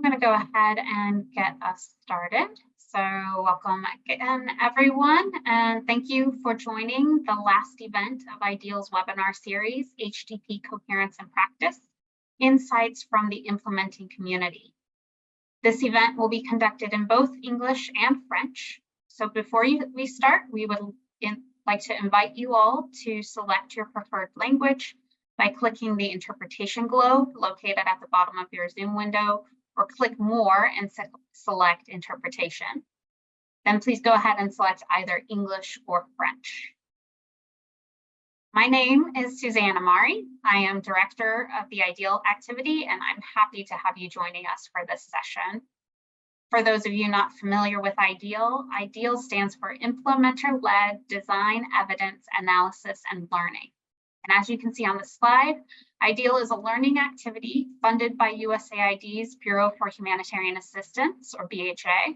I'm going to go ahead and get us started. So welcome again, everyone, and thank you for joining the last event of IDEAL's webinar series, HDP Coherence and Practice, Insights from the Implementing Community. This event will be conducted in both English and French. So before we start, we would like to invite you all to select your preferred language by clicking the interpretation globe located at the bottom of your Zoom window, or click More and select Interpretation. Then please go ahead and select either English or French. My name is Suzanne Amari. I am Director of the IDEAL activity, and I'm happy to have you joining us for this session. For those of you not familiar with IDEAL, IDEAL stands for Implementer-Led Design, Evidence, Analysis, and Learning. And as you can see on the slide, IDEAL is a learning activity funded by USAID's Bureau for Humanitarian Assistance, or BHA.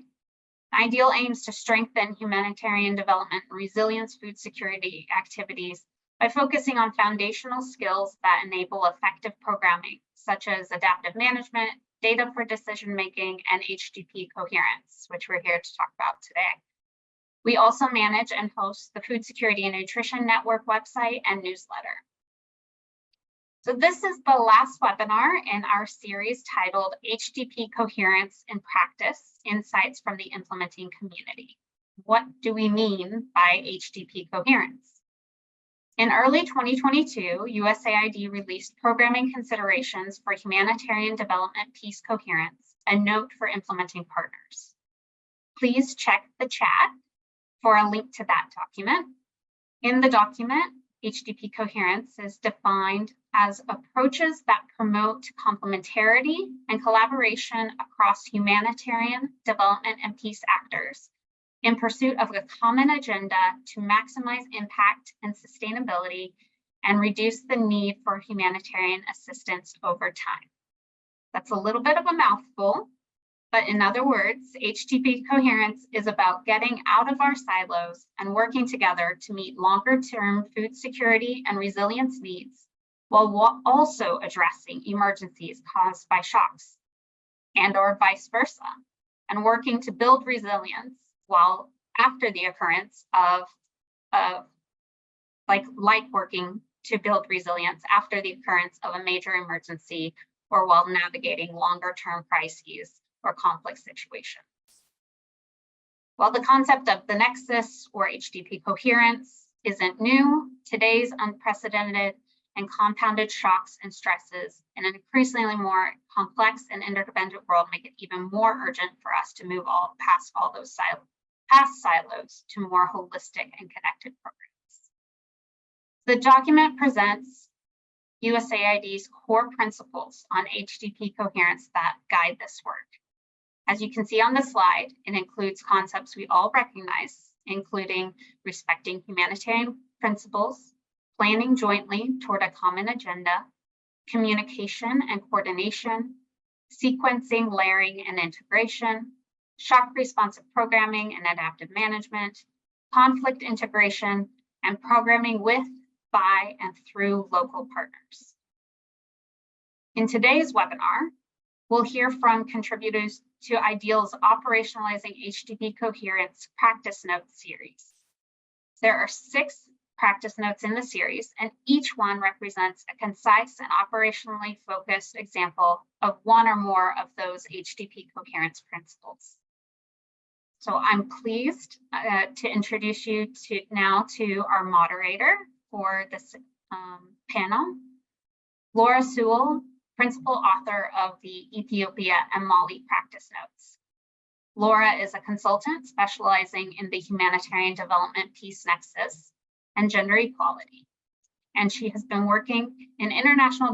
IDEAL aims to strengthen humanitarian development and resilience food security activities by focusing on foundational skills that enable effective programming, such as adaptive management, data for decision-making, and HDP coherence, which we're here to talk about today. We also manage and host the Food Security and Nutrition Network website and newsletter. So this is the last webinar in our series titled HDP Coherence in Practice, Insights from the Implementing Community. What do we mean by HDP coherence? In early 2022, USAID released Programming Considerations for Humanitarian-Development-Peace Coherence, a note for implementing partners. Please check the chat for a link to that document. In the document, HDP coherence is defined as approaches that promote complementarity and collaboration across humanitarian, development, and peace actors in pursuit of a common agenda to maximize impact and sustainability and reduce the need for humanitarian assistance over time. That's a little bit of a mouthful, but in other words, HDP coherence is about getting out of our silos and working together to meet longer-term food security and resilience needs, while also addressing emergencies caused by shocks and/or vice versa, and working to build resilience while after the occurrence of working to build resilience after the occurrence of a major emergency or while navigating longer-term crises or conflict situations. While the concept of the nexus or HDP coherence isn't new, today's unprecedented and compounded shocks and stresses in an increasingly more complex and interdependent world make it even more urgent for us to move past all those silos to more holistic and connected programs. The document presents USAID's core principles on HDP coherence that guide this work. As you can see on the slide, it includes concepts we all recognize, including respecting humanitarian principles, planning jointly toward a common agenda, communication and coordination, sequencing, layering, and integration, shock responsive programming and adaptive management, conflict integration, and programming with, by, and through local partners. In today's webinar, we'll hear from contributors to IDEAL's Operationalizing HDP Coherence Practice Notes series. There are 6 practice notes in the series, and each one represents a concise and operationally focused example of one or more of those HDP coherence principles. So I'm pleased to introduce you now to our moderator for this panel, Laura Sewell, principal author of the Ethiopia and Mali practice notes. Laura is a consultant specializing in the humanitarian development peace nexus and gender equality, and she has been working in international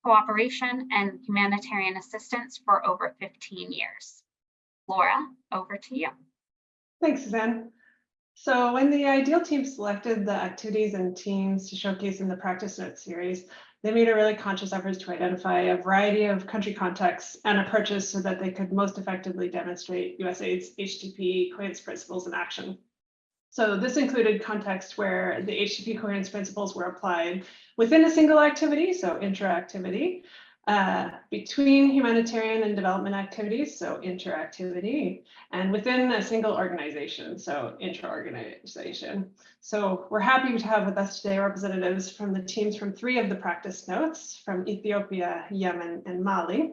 cooperation and humanitarian assistance for over 15 years. Laura, over to you. Thanks, Suzanne. So when the IDEAL team selected the activities and teams to showcase in the practice notes series, they made a really conscious effort to identify a variety of country contexts and approaches so that they could most effectively demonstrate USAID's HDP coherence principles in action. So this included contexts where the HDP coherence principles were applied within a single activity, so intra-activity, between humanitarian and development activities, so interactivity, and within a single organization, so intra-organization. So we're happy to have with us today representatives from the teams from 3 of the practice notes from Ethiopia, Yemen, and Mali,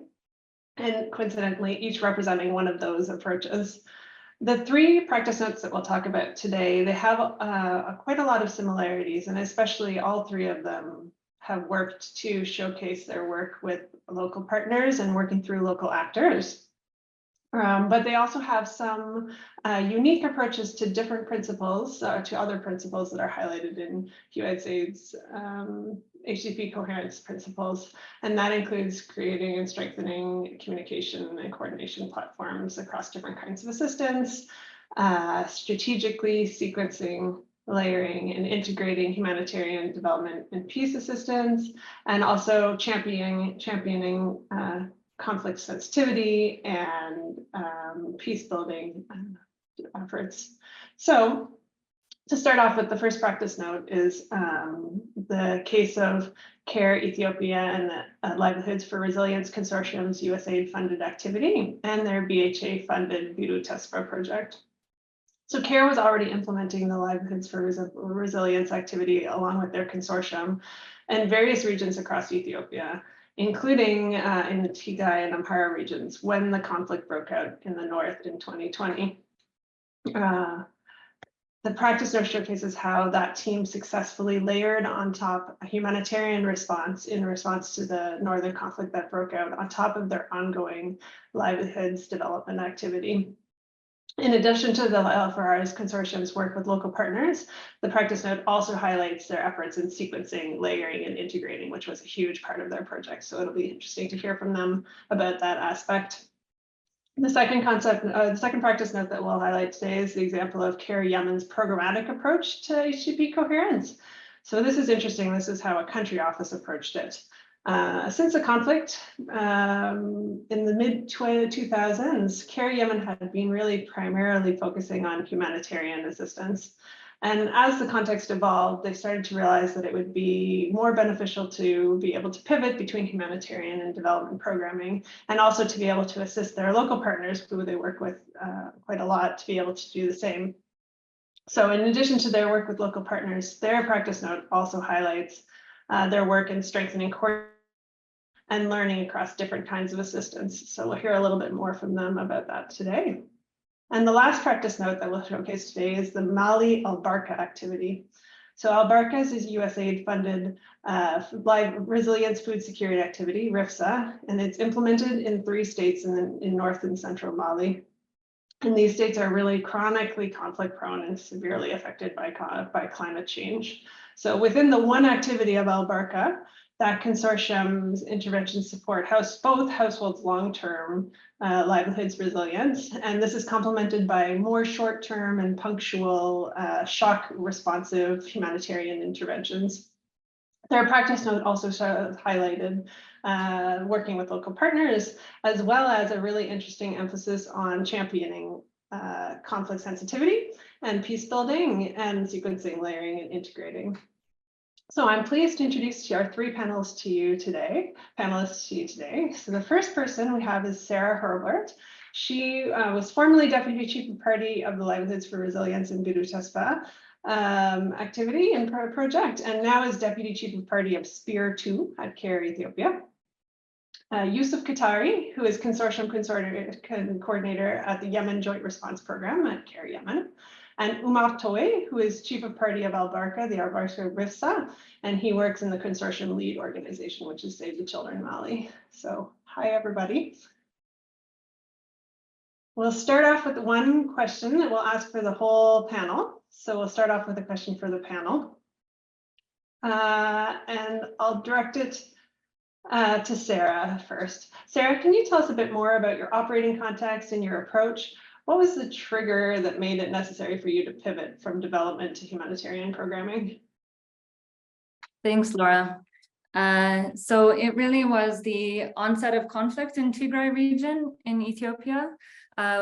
and coincidentally, each representing one of those approaches. The 3 practice notes that we'll talk about today, they have quite a lot of similarities, and especially all 3 of them have worked to showcase their work with local partners and working through local actors. But they also have some unique approaches to different principles, to other principles that are highlighted in USAID's HDP Coherence principles. And that includes creating and strengthening communication and coordination platforms across different kinds of assistance, strategically sequencing, layering, and integrating humanitarian development and peace assistance, and also championing conflict sensitivity and peace building efforts. So to start off with, the first practice note is the case of CARE Ethiopia and the Livelihoods for Resilience Consortium's USAID funded activity and their BHA funded Biruh Tesfa project. So CARE was already implementing the Livelihoods for Resilience activity along with their consortium in various regions across Ethiopia, including in the Tigray and Amhara regions when the conflict broke out in the north in 2020. The practice note showcases how that team successfully layered on top a humanitarian response in response to the northern conflict that broke out on top of their ongoing livelihoods development activity. In addition to the LFRR's consortium's work with local partners, the practice note also highlights their efforts in sequencing, layering, and integrating, which was a huge part of their project. So it'll be interesting to hear from them about that aspect. The second practice note that we'll highlight today is the example of CARE Yemen's programmatic approach to HDP Coherence. So this is interesting. This is how a country office approached it. Since the conflict in the mid-2000s, CARE Yemen had been really primarily focusing on humanitarian assistance. And as the context evolved, they started to realize that it would be more beneficial to be able to pivot between humanitarian and development programming, and also to be able to assist their local partners, who they work with quite a lot, to be able to do the same. So in addition to their work with local partners, their practice note also highlights their work in strengthening and learning across different kinds of assistance. So we'll hear a little bit more from them about that today. And the last practice note that we'll showcase today is the Mali Albarka activity. So Albarka is a USAID funded live resilience food security activity, RIFSA, and it's implemented in 3 states in north and central Mali. And these states are really chronically conflict prone and severely affected by climate change. So within the one activity of Albarka, that consortium's interventions support both households' long-term livelihoods resilience, and this is complemented by more short-term and punctual shock-responsive humanitarian interventions. Their practice note also highlighted working with local partners, as well as a really interesting emphasis on championing conflict sensitivity and peace building and sequencing, layering, and integrating. So I'm pleased to introduce our 3 panelists to you today. So the first person we have is Sarah Herbert. She was formerly Deputy Chief of Party of the Livelihoods for Resilience in Biruh Tesfa activity and project, and now is Deputy Chief of Party of SPEAR 2 at CARE Ethiopia. Yusuf Qatari, who is Consortium Coordinator at the Yemen Joint Response Program at CARE Yemen. And Umar Toye, who is Chief of Party of Albarka, the Albarka RIFSA, and he works in the consortium lead organization, which is Save the Children Mali. So, hi everybody. We'll start off with one question that we'll ask for the whole panel. So we'll start off with a question for the panel. And I'll direct it to Sarah first. Sarah, can you tell us a bit more about your operating context and your approach? What was the trigger that made it necessary for you to pivot from development to humanitarian programming? Thanks, Laura. So it really was the onset of conflict in Tigray region in Ethiopia,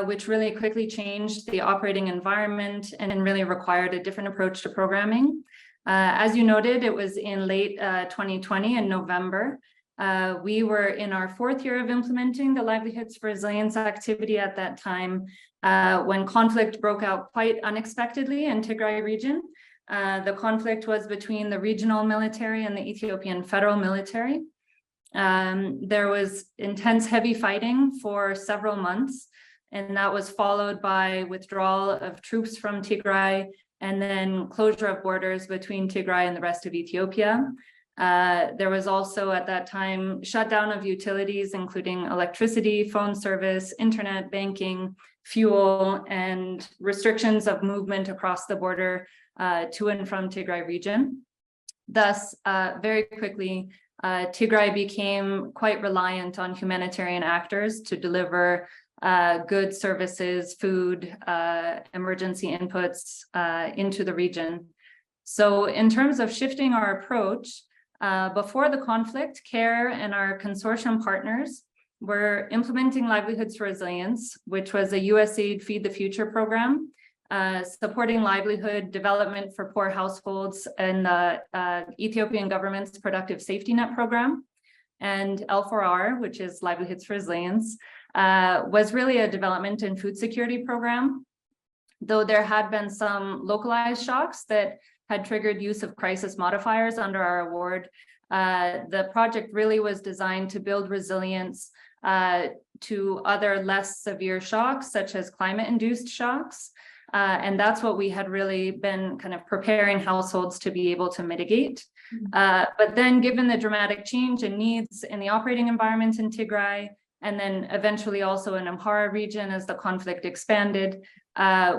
which really quickly changed the operating environment and really required a different approach to programming. As you noted, it was in late 2020 in November We were in our 4th year of implementing the Livelihoods for Resilience activity at that time, when conflict broke out quite unexpectedly in Tigray region. The conflict was between the regional military and the Ethiopian federal military. There was intense heavy fighting for several months, and that was followed by withdrawal of troops from Tigray and then closure of borders between Tigray and the rest of Ethiopia. There was also at that time shutdown of utilities, including electricity, phone service, internet, banking, fuel, and restrictions of movement across the border to and from Tigray region. Thus, very quickly, Tigray became quite reliant on humanitarian actors to deliver goods, services, food, emergency inputs into the region. So in terms of shifting our approach, before the conflict, CARE and our consortium partners were implementing Livelihoods for Resilience, which was a USAID Feed the Future program, supporting livelihood development for poor households and the Ethiopian government's Productive Safety Net program. And L4R, which is Livelihoods for Resilience, was really a development and food security program, though there had been some localized shocks that had triggered use of crisis modifiers under our award. The project really was designed to build resilience to other less severe shocks, such as climate-induced shocks. And that's what we had really been kind of preparing households to be able to mitigate. But then given the dramatic change in needs in the operating environment in Tigray, and then eventually also in Amhara region as the conflict expanded,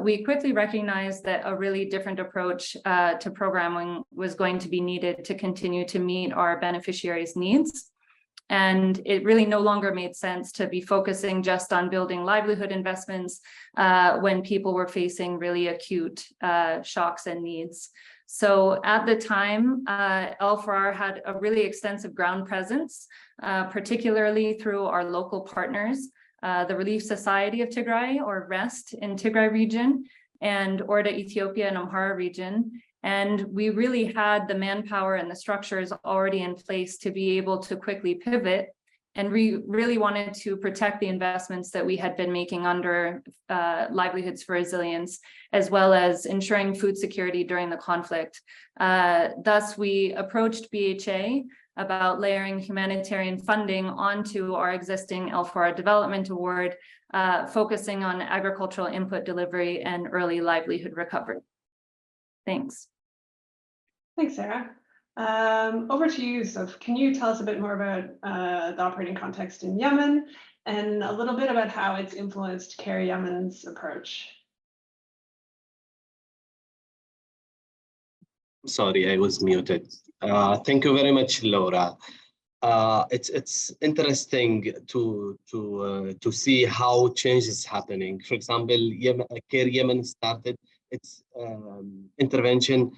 we quickly recognized that a really different approach to programming was going to be needed to continue to meet our beneficiaries' needs. And it really no longer made sense to be focusing just on building livelihood investments when people were facing really acute shocks and needs. So at the time, L4R had a really extensive ground presence, particularly through our local partners, the Relief Society of Tigray, or REST, in Tigray region, and Orda Ethiopia and Amhara region. And we really had the manpower and the structures already in place to be able to quickly pivot. And we really wanted to protect the investments that we had been making under Livelihoods for Resilience, as well as ensuring food security during the conflict. Thus, we approached BHA about layering humanitarian funding onto our existing L4R Development Award, focusing on agricultural input delivery and early livelihood recovery. Thanks. Thanks, Sarah. Over to you, Yusuf. Can you tell us a bit more about the operating context in Yemen and a little bit about how it's influenced CARE Yemen's approach? Sorry, I was muted. Thank you very much, Laura. It's interesting to see how change is happening. For example, CARE Yemen started its intervention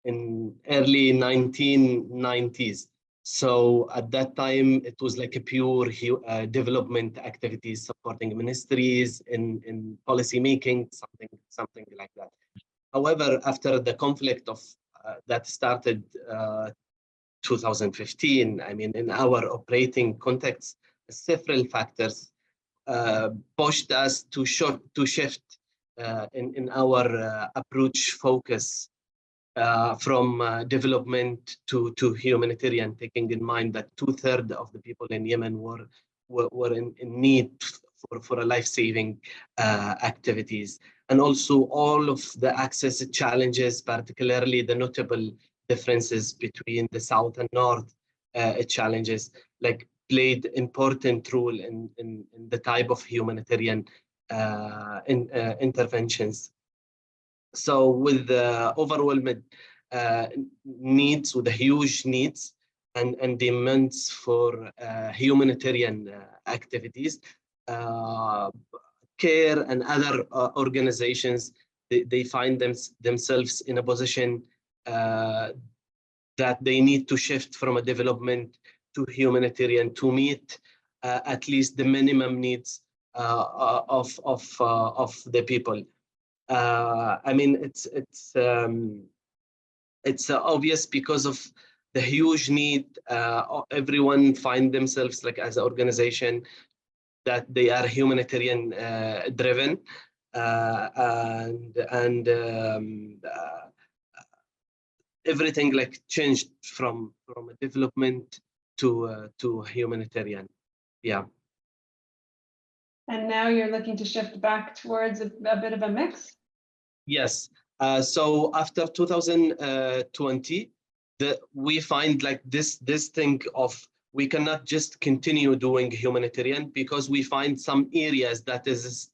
in early 1990s. So at that time, it was like a pure development activities, supporting ministries in policy making, something like that. However, after the conflict of that started 2015, I mean, in our operating context, several factors pushed us to shift in our approach focus from development to humanitarian, taking in mind that 2/3 of the people in Yemen were in need for a life-saving activities. And also all of the access challenges, particularly the notable differences between the South and North challenges, like played important role in the type of humanitarian interventions. So with the overwhelming needs, with the huge needs and demands for humanitarian activities, CARE and other organizations, they find themselves in a position that they need to shift from a development to humanitarian to meet at least the minimum needs of the people. I mean, it's obvious because of the huge need. Everyone find themselves like as an organization that they are humanitarian driven, and everything like changed from a development to humanitarian. Yeah. And now you're looking to shift back towards a bit of a mix? Yes. So after 2020, we find like this thing of we cannot just continue doing humanitarian, because we find some areas that is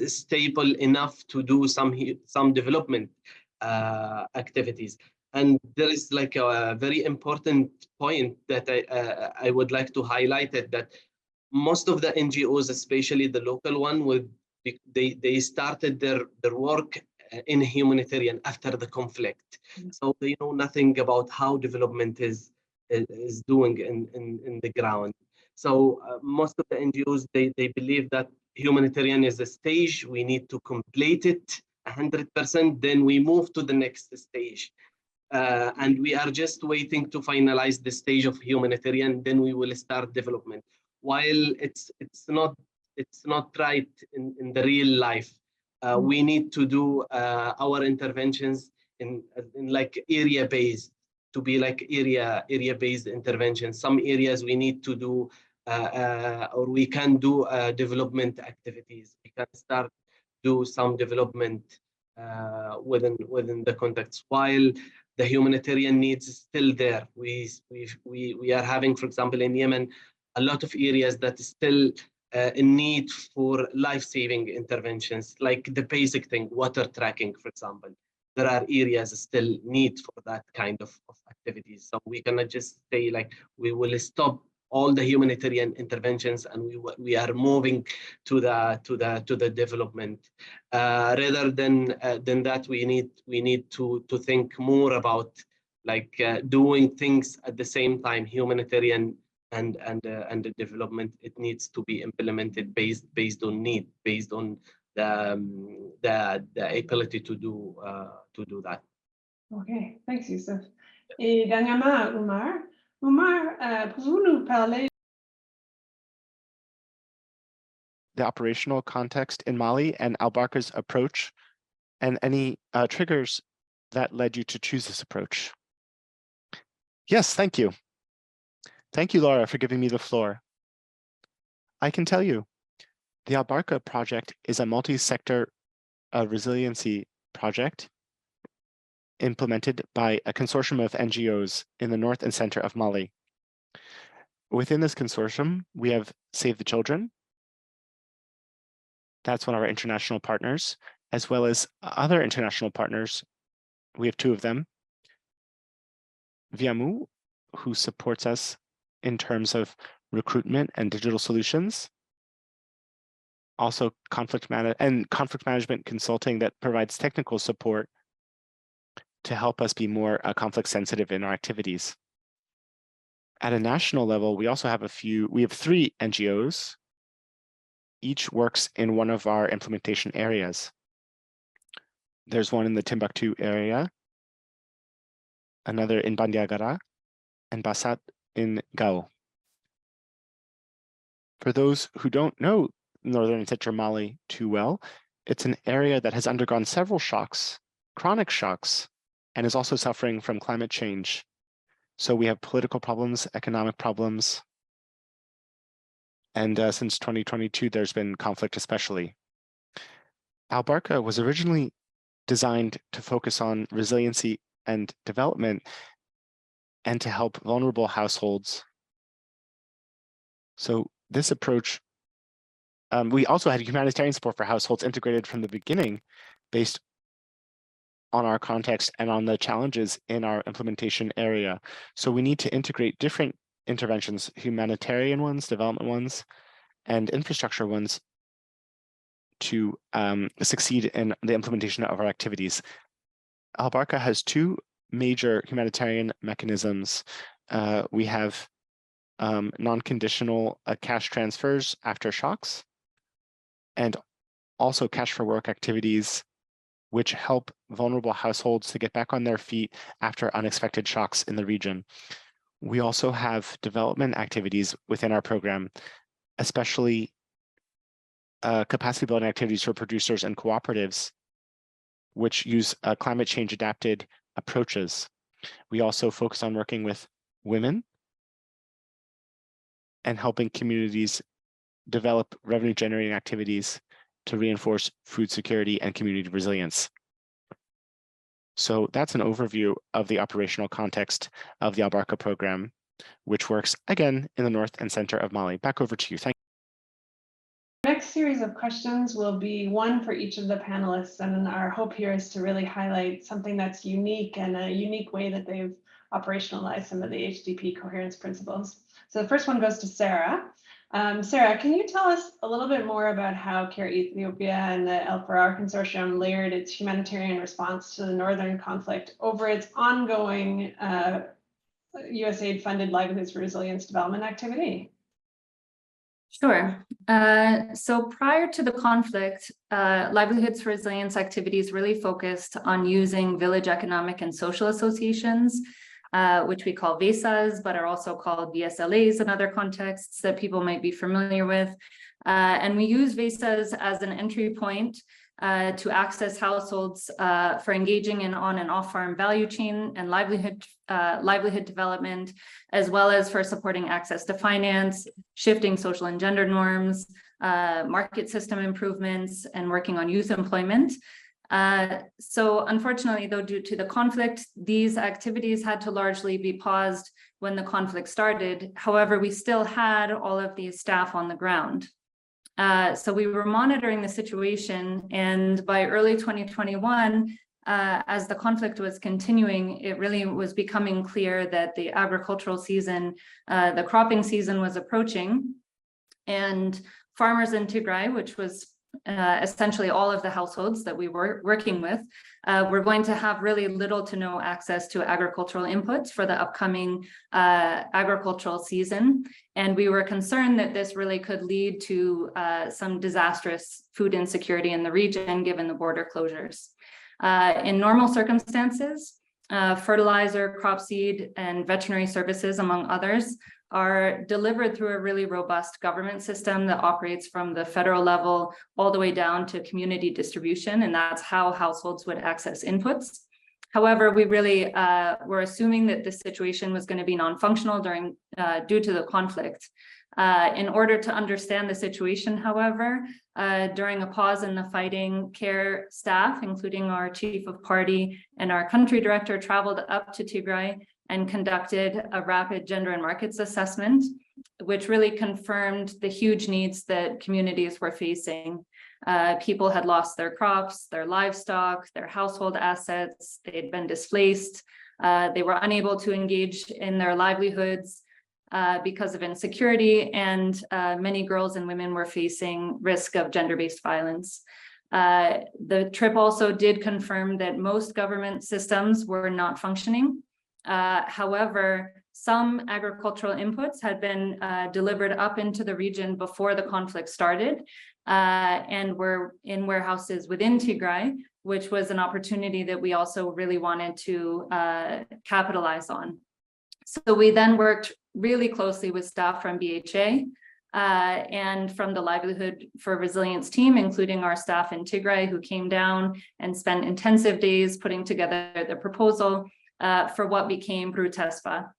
stable enough to do some development activities. And there is like a very important point that I would like to highlight it, that most of the NGOs, especially the local one, they started their work in humanitarian after the conflict. So they know nothing about how development is doing in the ground. So most of the NGOs, they believe that humanitarian is a stage, we need to complete it 100%, then we move to the next stage. And we are just waiting to finalize the stage of humanitarian, then we will start development. While it's not right in the real life. We need to do our interventions in like area based, to be like area based interventions. Some areas we need to do or we can do development activities. We can start do some development within the contexts, while the humanitarian needs is still there. We are having, for example, in Yemen, a lot of areas that is still in need for life-saving interventions, like the basic thing, water tracking, for example. There are areas still need for that kind of activities. So we cannot just say like we will stop all the humanitarian interventions and we are moving to the development. Rather than that, we need to think more about like doing things at the same time, humanitarian and the development. It needs to be implemented based on need, based on the ability to do that. Okay, thanks, Yusuf. Et dernièrement, Umar. Umar, pouvez-vous nous parler the operational context in Mali and Albarka's approach, and any triggers that led you to choose this approach? Yes, thank you. Thank you, Laura, for giving me the floor. I can tell you, the Albarka project is a multi-sector resiliency project implemented by a consortium of NGOs in the north and center of Mali. Within this consortium, we have Save the Children. That's one of our international partners, as well as other international partners. We have two of them. Viamu, who supports us in terms of recruitment and digital solutions. Also conflict management consulting that provides technical support to help us be more conflict sensitive in our activities. At a national level, we also have we have 3 NGOs. Each works in one of our implementation areas. There's one in the Timbuktu area, another in Bandiagara, and Bassat in Gao. For those who don't know northern and central Mali too well, it's an area that has undergone several shocks, chronic shocks, and is also suffering from climate change. So we have political problems, economic problems, and since 2022, there's been conflict especially. Albarka was originally designed to focus on resiliency and development and to help vulnerable households. So this approach, we also had humanitarian support for households integrated from the beginning based on our context and on the challenges in our implementation area. So we need to integrate different interventions, humanitarian ones, development ones, and infrastructure ones to succeed in the implementation of our activities. Albarka has 2 major humanitarian mechanisms. We have non-conditional cash transfers after shocks, and also cash for work activities, which help vulnerable households to get back on their feet after unexpected shocks in the region. We also have development activities within our program, especially capacity building activities for producers and cooperatives, which use climate change adapted approaches. We also focus on working with women and helping communities develop revenue generating activities to reinforce food security and community resilience. So that's an overview of the operational context of the Albarka program, which works again in the north and center of Mali. Back over to you. Thank you. Next series of questions will be one for each of the panelists, and our hope here is to really highlight something that's unique and a unique way that they've operationalized some of the HDP coherence principles. So the first one goes to Sarah. Sarah, can you tell us a little bit more about how CARE Ethiopia and the El-Farar Consortium layered its humanitarian response to the northern conflict over its ongoing USAID-funded Livelihoods for Resilience development activity? Sure. So prior to the conflict, Livelihoods for Resilience activities really focused on using village economic and social associations, which we call VESAs, but are also called VSLAs in other contexts that people might be familiar with. And we use VESAs as an entry point to access households for engaging in on and off farm value chain and livelihood development, as well as for supporting access to finance, shifting social and gender norms, market system improvements, and working on youth employment. So unfortunately, though, due to the conflict, these activities had to largely be paused when the conflict started. However, we still had all of these staff on the ground. So we were monitoring the situation, and by early 2021, as the conflict was continuing, it really was becoming clear that the agricultural season, the cropping season was approaching, and farmers in Tigray, which was essentially all of the households that we were working with, were going to have really little to no access to agricultural inputs for the upcoming agricultural season. And we were concerned that this really could lead to some disastrous food insecurity in the region, given the border closures. In normal circumstances, fertilizer, crop seed, and veterinary services, among others, are delivered through a really robust government system that operates from the federal level all the way down to community distribution, and that's how households would access inputs. However, we really were assuming that this situation was going to be non-functional due to the conflict. In order to understand the situation, however, during a pause in the fighting, CARE staff, including our chief of party and our country director, traveled up to Tigray and conducted a rapid gender and markets assessment, which really confirmed the huge needs that communities were facing. People had lost their crops, their livestock, their household assets. They had been displaced. They were unable to engage in their livelihoods because of insecurity, and many girls and women were facing risk of gender-based violence. The trip also did confirm that most government systems were not functioning. However, some agricultural inputs had been delivered up into the region before the conflict started and were in warehouses within Tigray, which was an opportunity that we also really wanted to capitalize on. So we then worked really closely with staff from BHA and from the Livelihood for Resilience team, including our staff in Tigray, who came down and spent intensive days putting together the proposal for what became Biruh Tesfa.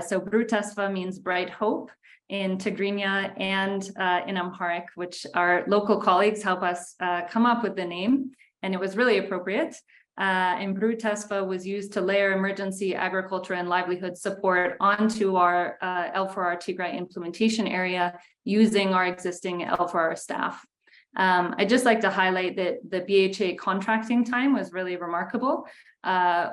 So Biruh Tesfa means bright hope in Tigrinya and in Amharic, which our local colleagues help us come up with the name, and it was really appropriate. And Biruh Tesfa was used to layer emergency agriculture and livelihood support onto our El-Farar Tigray implementation area using our existing El-Farar staff. I'd just like to highlight that the BHA contracting time was really remarkable,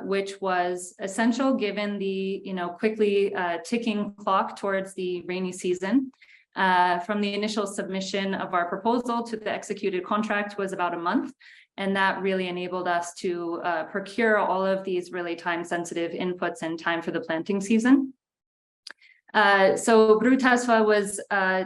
which was essential given the quickly ticking clock towards the rainy season. From the initial submission of our proposal to the executed contract was about a month, and that really enabled us to procure all of these really time-sensitive inputs in time for the planting season. So Biruh Tesfa was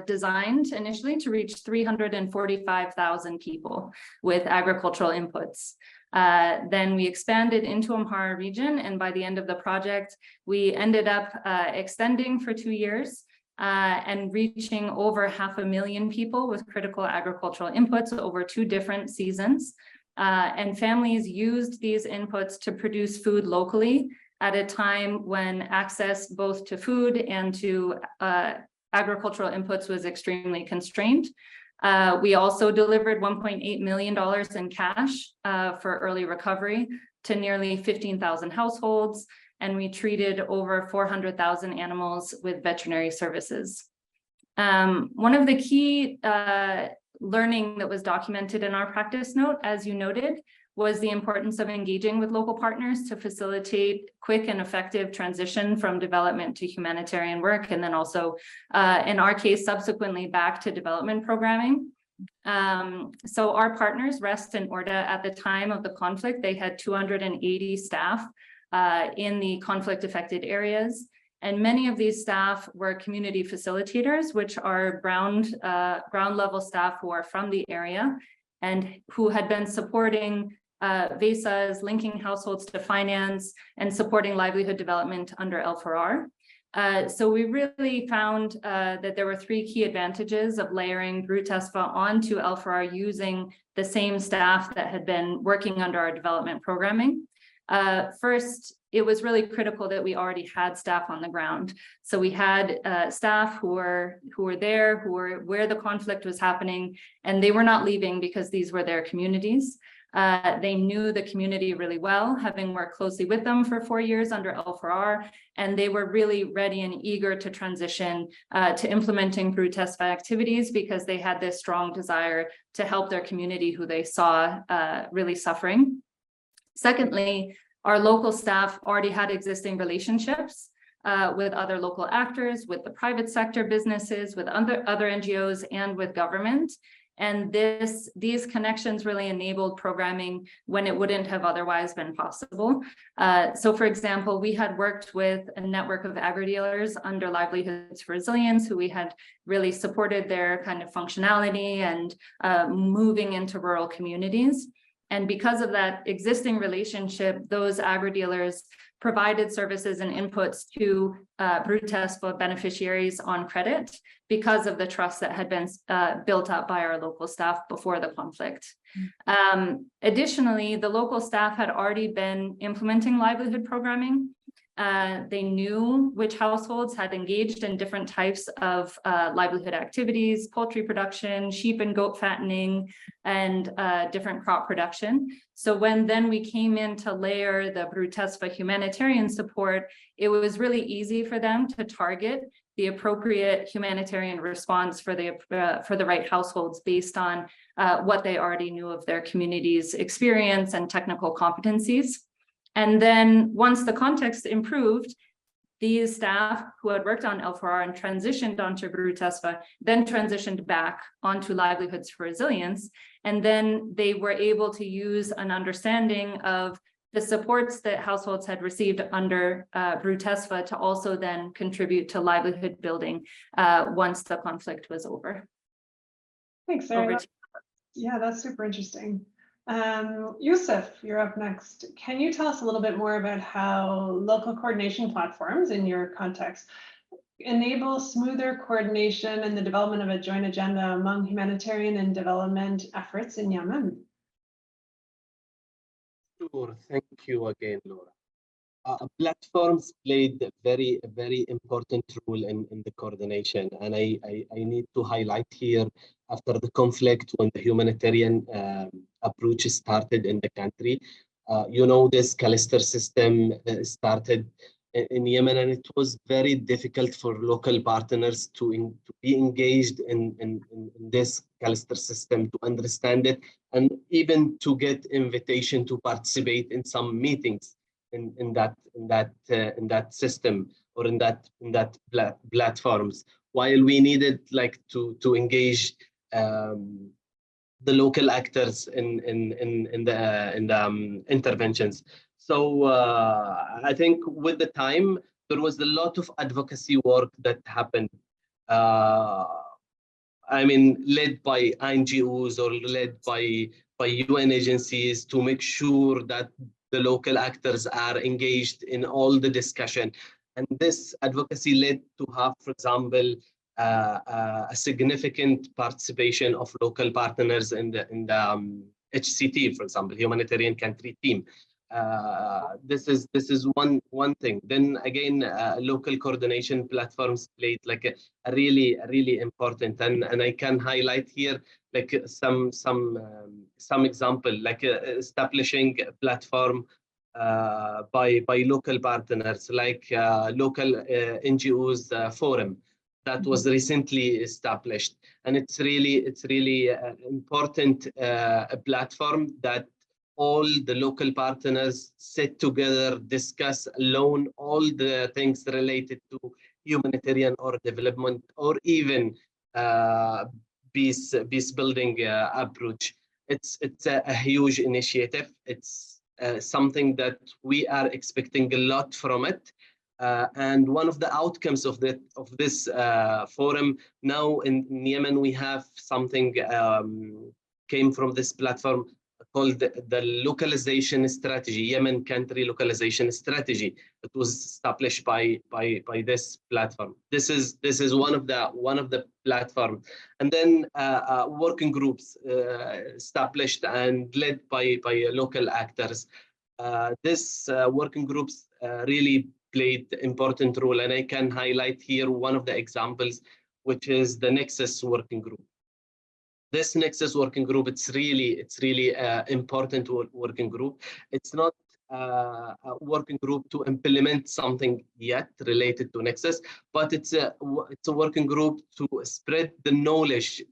designed initially to reach 345,000 people with agricultural inputs. Then we expanded into Amhara region, and by the end of the project, we ended up extending for 2 years and reaching over 500,000 people with critical agricultural inputs over 2 different seasons. And families used these inputs to produce food locally at a time when access both to food and to agricultural inputs was extremely constrained. We also delivered $1.8 million in cash for early recovery to nearly 15,000 households, and we treated over 400,000 animals with veterinary services. One of the key learning that was documented in our practice note, as you noted, was the importance of engaging with local partners to facilitate quick and effective transition from development to humanitarian work, and then also, in our case, subsequently back to development programming. So our partners, Rest and Orda, at the time of the conflict, they had 280 staff in the conflict-affected areas. And many of these staff were community facilitators, which are ground level staff who are from the area and who had been supporting VESAs, linking households to finance, and supporting livelihood development under L4R. So we really found that there were 3 key advantages of layering Biruh Tesfa onto L4R using the same staff that had been working under our development programming. First, it was really critical that we already had staff on the ground. So we had staff who were there, who were where the conflict was happening, and they were not leaving because these were their communities. They knew the community really well, having worked closely with them for 4 years under L4R, and they were really ready and eager to transition to implementing Biruh Tesfa activities because they had this strong desire to help their community who they saw really suffering. Secondly, our local staff already had existing relationships with other local actors, with the private sector businesses, with other NGOs, and with government. And these connections really enabled programming when it wouldn't have otherwise been possible. So for example, we had worked with a network of agri-dealers under Livelihoods for Resilience, who we had really supported their kind of functionality and moving into rural communities. And because of that existing relationship, those agri-dealers provided services and inputs to Biruh Tesfa beneficiaries on credit because of the trust that had been built up by our local staff before the conflict. Additionally, the local staff had already been implementing livelihood programming. They knew which households had engaged in different types of livelihood activities, poultry production, sheep and goat fattening, and different crop production. So when then we came in to layer the Biruh Tesfa humanitarian support, it was really easy for them to target the appropriate humanitarian response for the right households based on what they already knew of their community's experience and technical competencies. And then once the context improved, these staff who had worked on L4R and transitioned onto Biruh Tesfa, then transitioned back onto Livelihoods for Resilience. And then they were able to use an understanding of the supports that households had received under Biruh Tesfa to also then contribute to livelihood building once the conflict was over. Thanks, Sarah. Yeah, that's super interesting. Yusuf, you're up next. Can you tell us a little bit more about how local coordination platforms in your context enable smoother coordination and the development of a joint agenda among humanitarian and development efforts in Yemen? Sure, thank you again, Laura. Platforms played a very important role in the coordination, and I need to highlight here, after the conflict, when the humanitarian approach started in the country, this cluster system started in Yemen, and it was very difficult for local partners to be engaged in this cluster system, to understand it, and even to get invitation to participate in some meetings in that system or in that platforms, while we needed to engage the local actors in the interventions. So I think with the time, there was a lot of advocacy work that happened. Led by NGOs or led by UN agencies to make sure that the local actors are engaged in all the discussion. And this advocacy led to have, for example, a significant participation of local partners in the HCT, for example, humanitarian country team. This is one thing. Then again, local coordination platforms played like a really important, and I can highlight here like some example, like establishing a platform by local partners, like local NGOs forum that was recently established, and it's really important a platform that all the local partners sit together, discuss alone all the things related to humanitarian or development or even peace building approach. It's a huge initiative. It's something that we are expecting a lot from it. And one of the outcomes of this forum now in Yemen, we have something came from this platform called the localization strategy, Yemen country localization strategy. It was established by this platform. This is one of the platform, and then working groups established and led by local actors. This working groups really played important role, and I can highlight here one of the examples, which is the Nexus working group. This Nexus working group, it's really important working group. It's not a working group to implement something yet related to Nexus, but it's a working group to spread the knowledge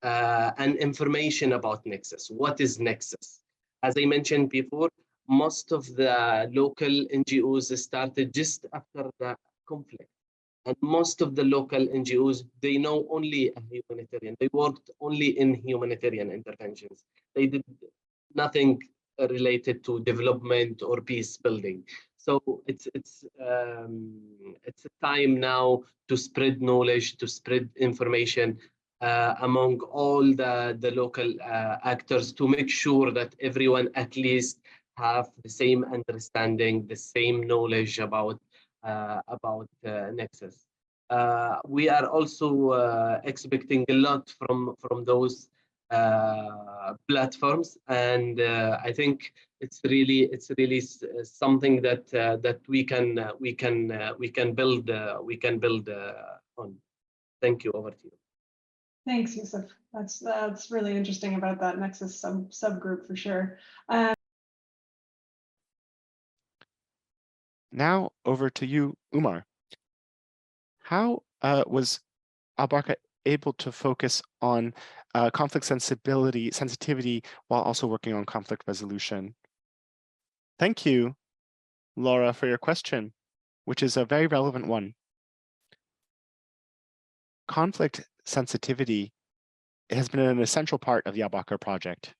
and information about Nexus. What is Nexus? As I mentioned before, most of the local NGOs started just after the conflict. And most of the local NGOs, they know only a humanitarian. They worked only in humanitarian interventions. They did nothing related to development or peace building. So it's a time now to spread knowledge, to spread information among all the local actors, to make sure that everyone at least have the same understanding, the same knowledge about Nexus. We are also expecting a lot from those platforms, and I think it's really something that we can build on. Thank you. Over to you. Thanks, Yusuf. That's really interesting about that Nexus subgroup for sure. Now over to you, Umar. How was Albarka able to focus on conflict sensitivity while also working on conflict resolution? Thank you, Laura, for your question, which is a very relevant one. Conflict sensitivity has been an essential part of the Albarka project.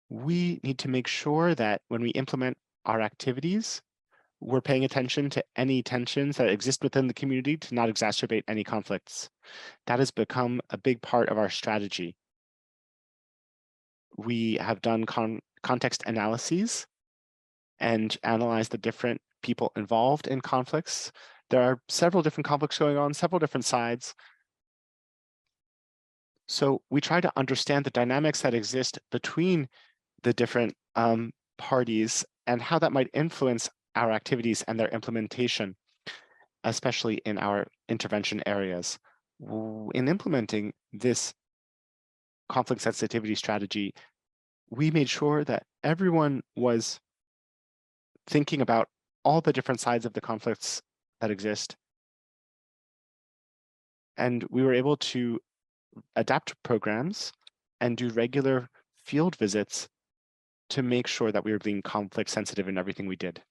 We need to make sure that when we implement our activities, we're paying attention to any tensions that exist within the community to not exacerbate any conflicts. That has become a big part of our strategy. We have done context analyses and analyzed the different people involved in conflicts. There are several different conflicts going on, several different sides. So we try to understand the dynamics that exist between the different parties and how that might influence our activities and their implementation, especially in our intervention areas. In implementing this conflict sensitivity strategy, we made sure that everyone was thinking about all the different sides of the conflicts that exist. And we were able to adapt programs and do regular field visits to make sure that we were being conflict sensitive in everything we did.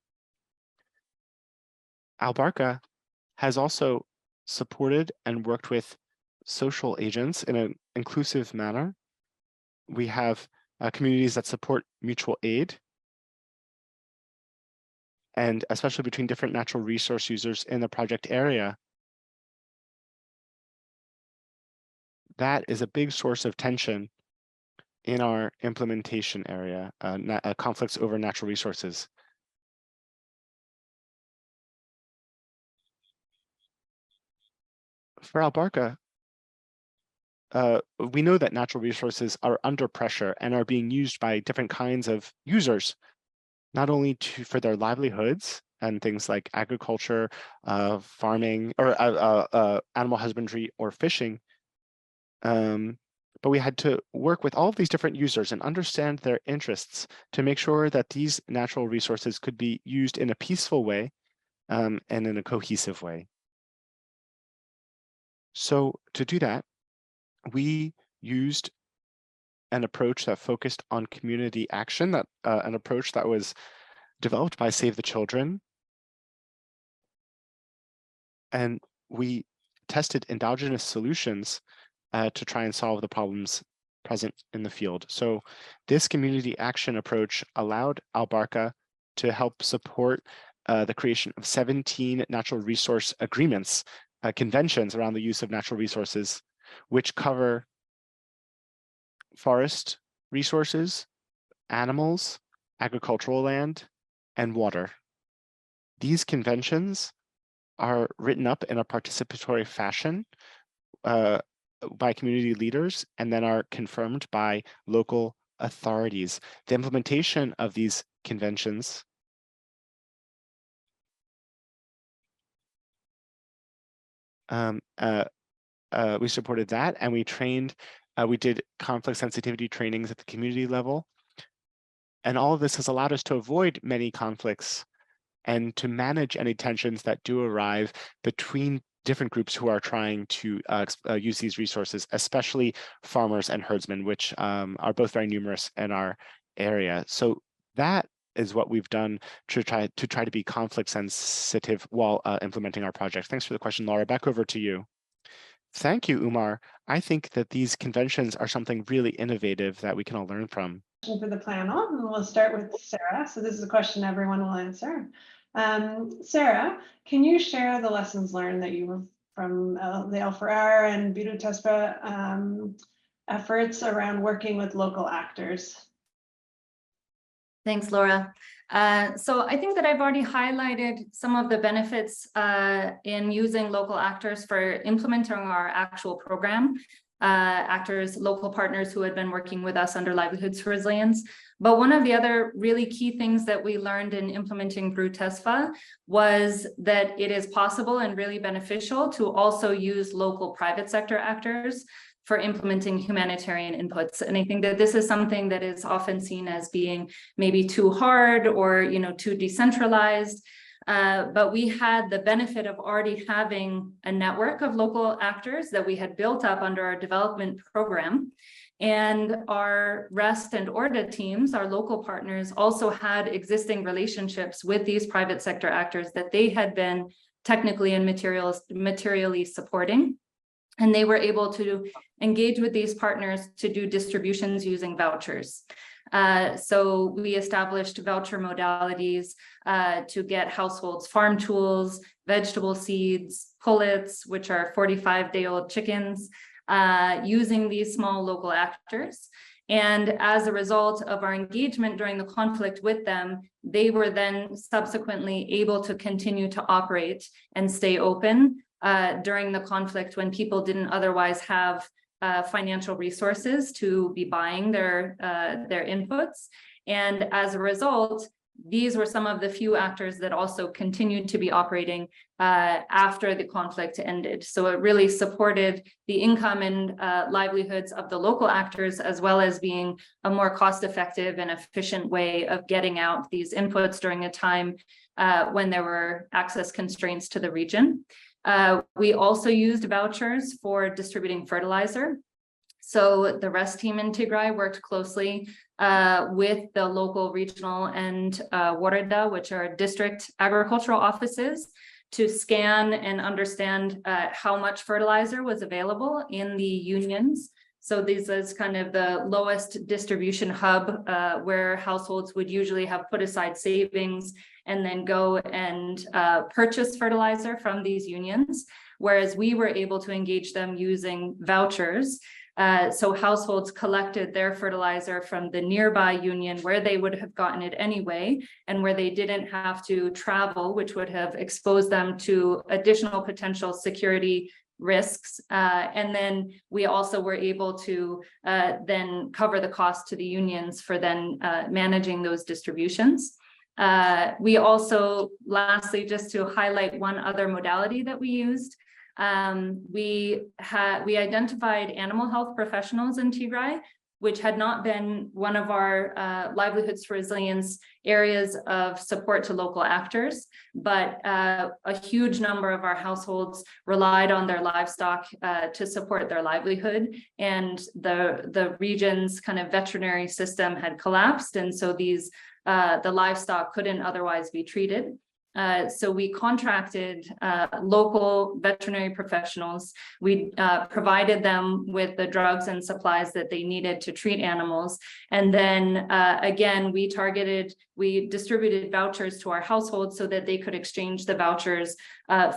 Albarka has also supported and worked with social agents in an inclusive manner. We have communities that support mutual aid. and especially between different natural resource users in the project area. That is a big source of tension in our implementation area, conflicts over natural resources. For Albarka, we know that natural resources are under pressure and are being used by different kinds of users, not only for their livelihoods and things like agriculture, farming, or animal husbandry or fishing, but we had to work with all of these different users and understand their interests to make sure that these natural resources could be used in a peaceful way and in a cohesive way. So to do that, we used an approach that focused on community action, an approach that was developed by Save the Children. And we tested endogenous solutions to try and solve the problems present in the field. So this community action approach allowed Albarka to help support the creation of 17 natural resource agreements, conventions around the use of natural resources, which cover forest resources, animals, agricultural land, and water. These conventions are written up in a participatory fashion by community leaders and then are confirmed by local authorities. The implementation of these conventions we supported that, and we trained, we did conflict sensitivity trainings at the community level. And all of this has allowed us to avoid many conflicts and to manage any tensions that do arise between different groups who are trying to use these resources, especially farmers and herdsmen, which are both very numerous in our area. So that is what we've done to try to be conflict sensitive while implementing our project. Thanks for the question, Laura. Back over to you. Thank you, Umar. I think that these conventions are something really innovative that we can all learn from. For the panel, and we'll start with Sarah. So this is a question everyone will answer. Sarah, can you share the lessons learned that you were from the L4R and Biruh Tesfa efforts around working with local actors? Thanks, Laura. So I think that I've already highlighted some of the benefits in using local actors for implementing our actual program. Actors, local partners who had been working with us under Livelihoods for Resilience. But one of the other really key things that we learned in implementing Biruh Tesfa was that it is possible and really beneficial to also use local private sector actors for implementing humanitarian inputs. And I think that this is something that is often seen as being maybe too hard or too decentralized. But we had the benefit of already having a network of local actors that we had built up under our development program. And our REST and ORDA teams, our local partners, also had existing relationships with these private sector actors that they had been technically and materially supporting. And they were able to engage with these partners to do distributions using vouchers. So we established voucher modalities to get households farm tools, vegetable seeds, pullets, which are 45-day-old chickens, using these small local actors. And as a result of our engagement during the conflict with them, they were then subsequently able to continue to operate and stay open during the conflict when people didn't otherwise have financial resources to be buying their inputs. And as a result, these were some of the few actors that also continued to be operating after the conflict ended. So it really supported the income and livelihoods of the local actors, as well as being a more cost-effective and efficient way of getting out these inputs during a time when there were access constraints to the region. We also used vouchers for distributing fertilizer. So the REST team in Tigray worked closely with the local, regional, and Warada, which are district agricultural offices, to scan and understand how much fertilizer was available in the unions. So this is kind of the lowest distribution hub where households would usually have put aside savings and then go and purchase fertilizer from these unions, whereas we were able to engage them using vouchers. So households collected their fertilizer from the nearby union where they would have gotten it anyway, and where they didn't have to travel, which would have exposed them to additional potential security risks. And then we also were able to then cover the cost to the unions for then managing those distributions. We also, lastly, just to highlight one other modality that we used, we identified animal health professionals in Tigray, which had not been one of our livelihoods for resilience areas of support to local actors, but a huge number of our households relied on their livestock to support their livelihood, and the region's kind of veterinary system had collapsed, and so these the livestock couldn't otherwise be treated. So we contracted local veterinary professionals. We provided them with the drugs and supplies that they needed to treat animals. And then again, we distributed vouchers to our households so that they could exchange the vouchers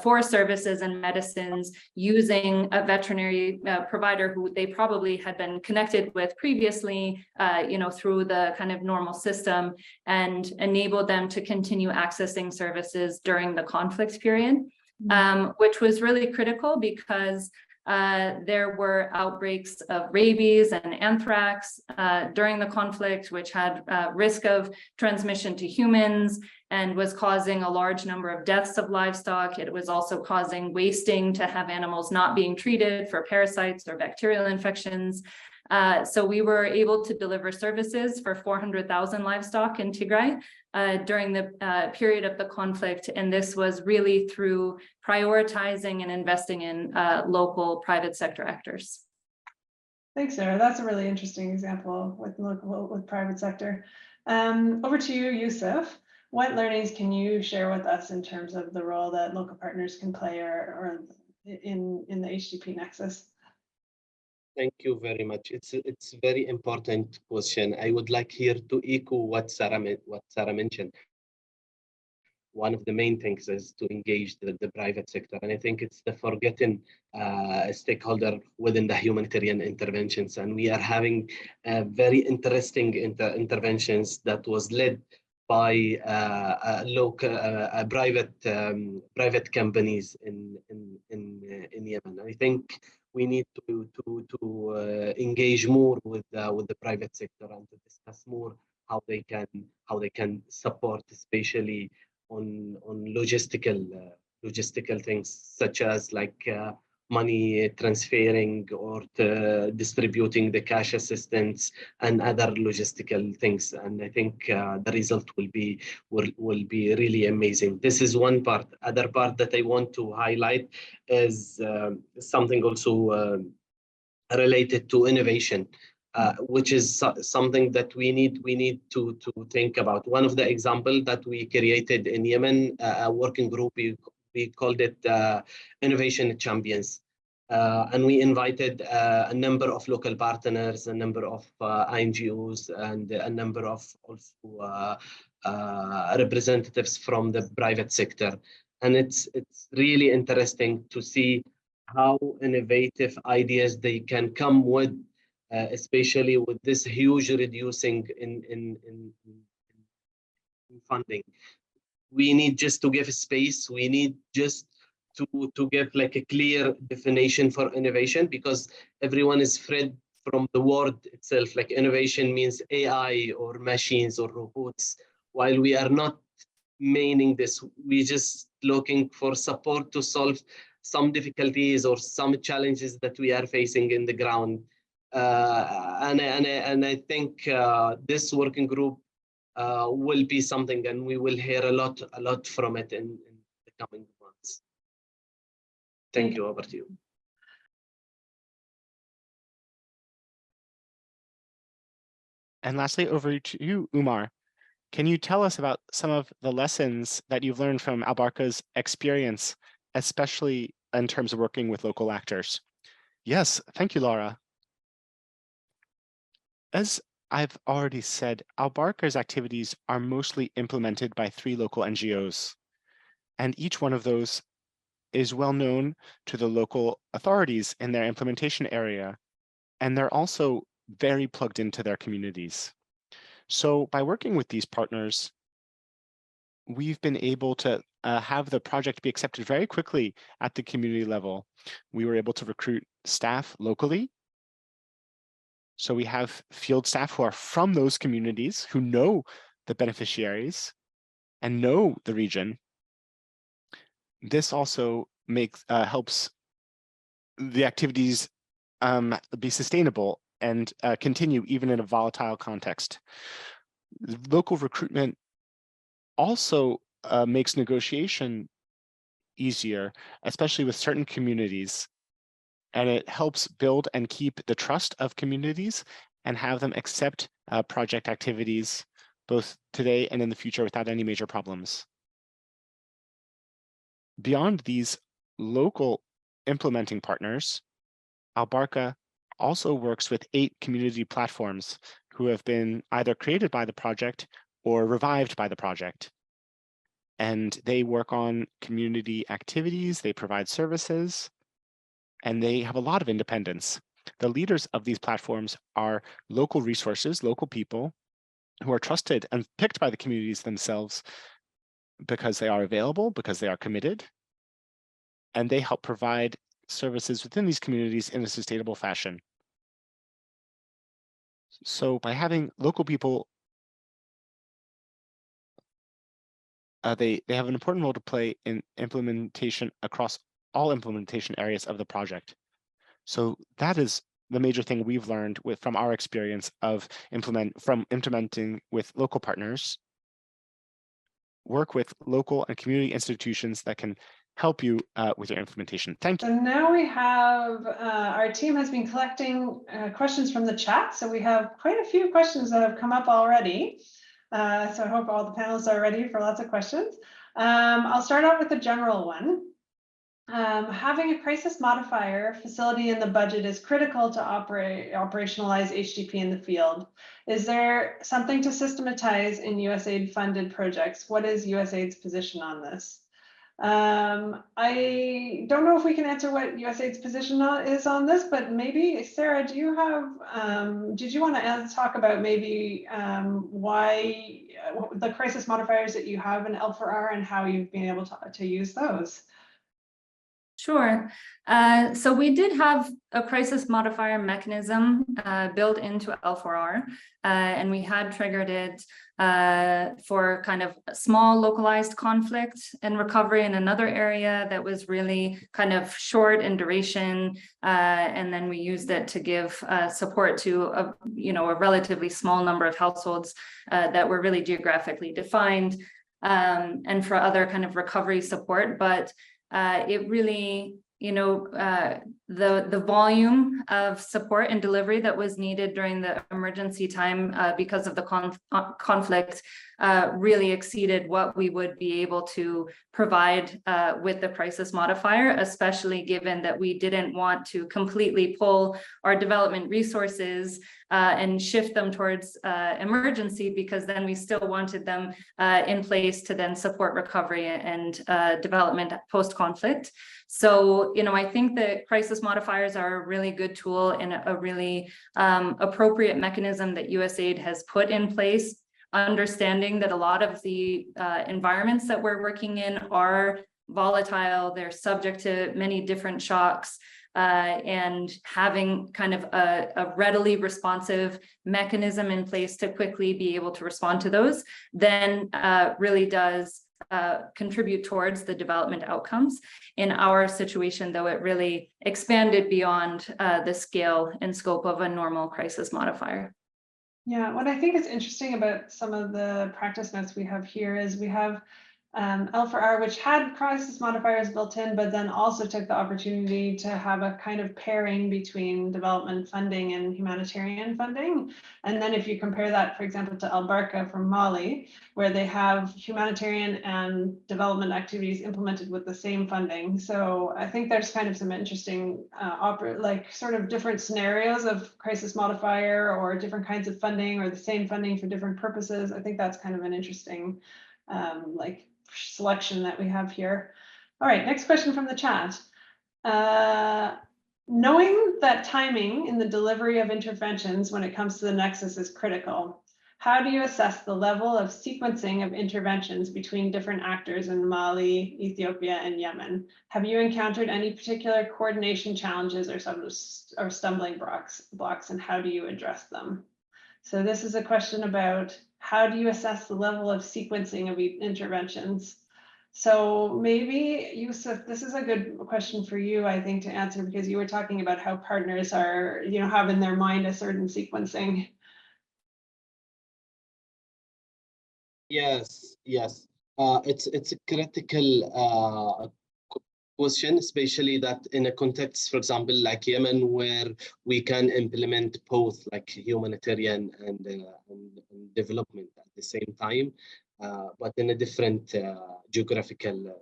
for services and medicines using a veterinary provider who they probably had been connected with previously, through the kind of normal system, and enabled them to continue accessing services during the conflict period, which was really critical because there were outbreaks of rabies and anthrax during the conflict, which had risk of transmission to humans and was causing a large number of deaths of livestock. It was also causing wasting to have animals not being treated for parasites or bacterial infections. So we were able to deliver services for 400,000 livestock in Tigray during the period of the conflict. And this was really through prioritizing and investing in local private sector actors. Thanks, Sarah. That's a really interesting example with private sector. Over to you, Yusuf. What learnings can you share with us in terms of the role that local partners can play or in the HDP nexus? Thank you very much. It's very important question. I would like here to echo what Sarah mentioned. One of the main things is to engage the private sector, and I think it's the forgotten stakeholder within the humanitarian interventions. And we are having very interesting interventions that was led by local private companies in Yemen. I think we need to engage more with the private sector and to discuss more how they can support, especially on logistical things such as like money transferring or distributing the cash assistance and other logistical things. And I think the result will be really amazing. This is one part. Other part that I want to highlight is something also related to innovation, which is something that we need to think about. One of the examples that we created in Yemen, a working group, we called it Innovation Champions. And we invited a number of local partners, a number of NGOs, and a number of also representatives from the private sector. And it's really interesting to see how innovative ideas they can come with, especially with this huge reducing in funding. We need just to give space. We need just to give like a clear definition for innovation, because everyone is afraid from the word itself. Like innovation means AI or machines or robots, while we are not meaning this. We're just looking for support to solve some difficulties or some challenges that we are facing in the ground. And I think this working group will be something, and we will hear a lot from it in the coming months. Thank you. Over to you. And lastly, over to you, Umar. Can you tell us about some of the lessons that you've learned from Albarka's experience, especially in terms of working with local actors? Yes, thank you, Laura. As I've already said, Albarka's activities are mostly implemented by 3 local NGOs, and each one of those is well known to the local authorities in their implementation area, and they're also very plugged into their communities. So by working with these partners, we've been able to have the project be accepted very quickly at the community level. We were able to recruit staff locally. So we have field staff who are from those communities, who know the beneficiaries and know the region. This also helps the activities be sustainable and continue even in a volatile context. Local recruitment also makes negotiation easier, especially with certain communities, and it helps build and keep the trust of communities and have them accept project activities both today and in the future without any major problems. Beyond these local implementing partners, Albarka also works with 8 community platforms who have been either created by the project or revived by the project. And they work on community activities, they provide services, and they have a lot of independence. The leaders of these platforms are local resources, local people who are trusted and picked by the communities themselves because they are available, because they are committed, and they help provide services within these communities in a sustainable fashion. So by having local people, they have an important role to play in implementation across all implementation areas of the project. So that is the major thing we've learned from our experience of implementing with local partners. Work with local and community institutions that can help you with your implementation. Thank you. So now we have, our team has been collecting questions from the chat. So we have quite a few questions that have come up already. So I hope all the panelists are ready for lots of questions. I'll start out with a general one. Having a crisis modifier facility in the budget is critical to operationalize HDP in the field. Is there something to systematize in USAID funded projects? What is USAID's position on this? I don't know if we can answer what USAID's position is on this, but maybe Sarah, do you have, did you want to talk about maybe why the crisis modifiers that you have in L4R and how you've been able to use those? Sure. So we did have a crisis modifier mechanism built into L4R, and we had triggered it for kind of small localized conflict and recovery in another area that was really kind of short in duration, and then we used it to give support to a relatively small number of households that were really geographically defined, and for other kind of recovery support, but it really, the volume of support and delivery that was needed during the emergency time because of the conflict really exceeded what we would be able to provide with the crisis modifier, especially given that we didn't want to completely pull our development resources and shift them towards emergency, because then we still wanted them in place to then support recovery and development post-conflict. So, I think that crisis modifiers are a really good tool and a really appropriate mechanism that USAID has put in place, understanding that a lot of the environments that we're working in are volatile, they're subject to many different shocks, and having kind of a readily responsive mechanism in place to quickly be able to respond to those, then really does contribute towards the development outcomes. In our situation, though, it really expanded beyond the scale and scope of a normal crisis modifier. Yeah, what I think is interesting about some of the practice notes we have here is we have L4R, which had crisis modifiers built in, but then also took the opportunity to have a kind of pairing between development funding and humanitarian funding. And then if you compare that, for example, to Albarka from Mali, where they have humanitarian and development activities implemented with the same funding. So I think there's kind of some interesting sort of different scenarios of crisis modifier or different kinds of funding or the same funding for different purposes. I think that's kind of an interesting selection that we have here. All right, next question from the chat. Knowing that timing in the delivery of interventions when it comes to the nexus is critical, how do you assess the level of sequencing of interventions between different actors in Mali, Ethiopia, and Yemen? Have you encountered any particular coordination challenges or stumbling blocks, and how do you address them? So this is a question about how do you assess the level of sequencing of interventions? So maybe, Yusuf, this is a good question for you, I think, to answer, because you were talking about how partners are, have in their mind a certain sequencing. Yes. It's a critical question, especially that in a context, for example, like Yemen, where we can implement both like humanitarian and development at the same time, but in a different geographical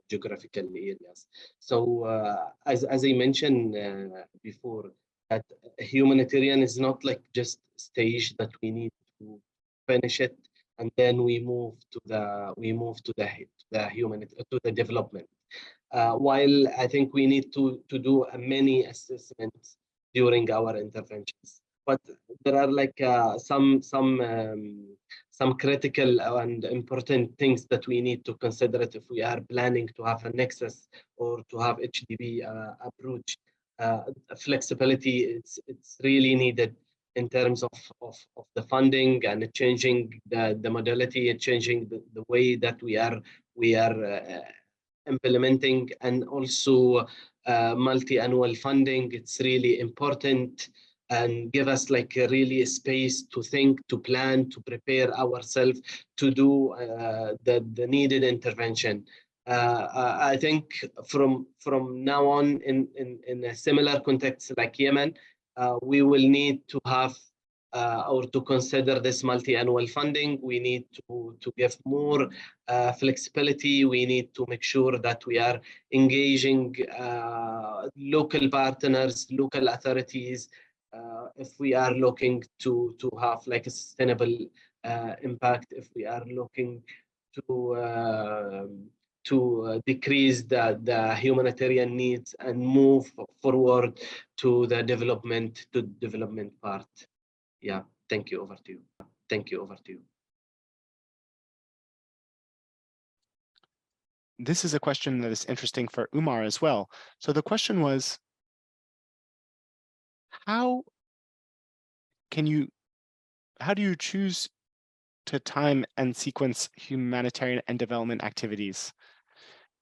areas. So as I mentioned before, that humanitarian is not like just stage that we need to finish it and then we move to the development. While I think we need to do many assessments during our interventions, but there are like some critical and important things that we need to consider it if we are planning to have a nexus or to have HDP approach. Flexibility, it's really needed in terms of the funding and changing the modality and changing the way that we are implementing, and also multi-annual funding. It's really important and give us like a really space to think, to plan, to prepare ourselves to do the needed intervention. I think from now on in a similar context like Yemen, we will need to have or to consider this multi-annual funding. We need to give more flexibility. We need to make sure that we are engaging local partners, local authorities, if we are looking to have like a sustainable impact, if we are looking to decrease the humanitarian needs and move forward to the development part. Yeah, thank you. Over to you. This is a question that is interesting for Umar as well. So the question was, how do you choose to time and sequence humanitarian and development activities?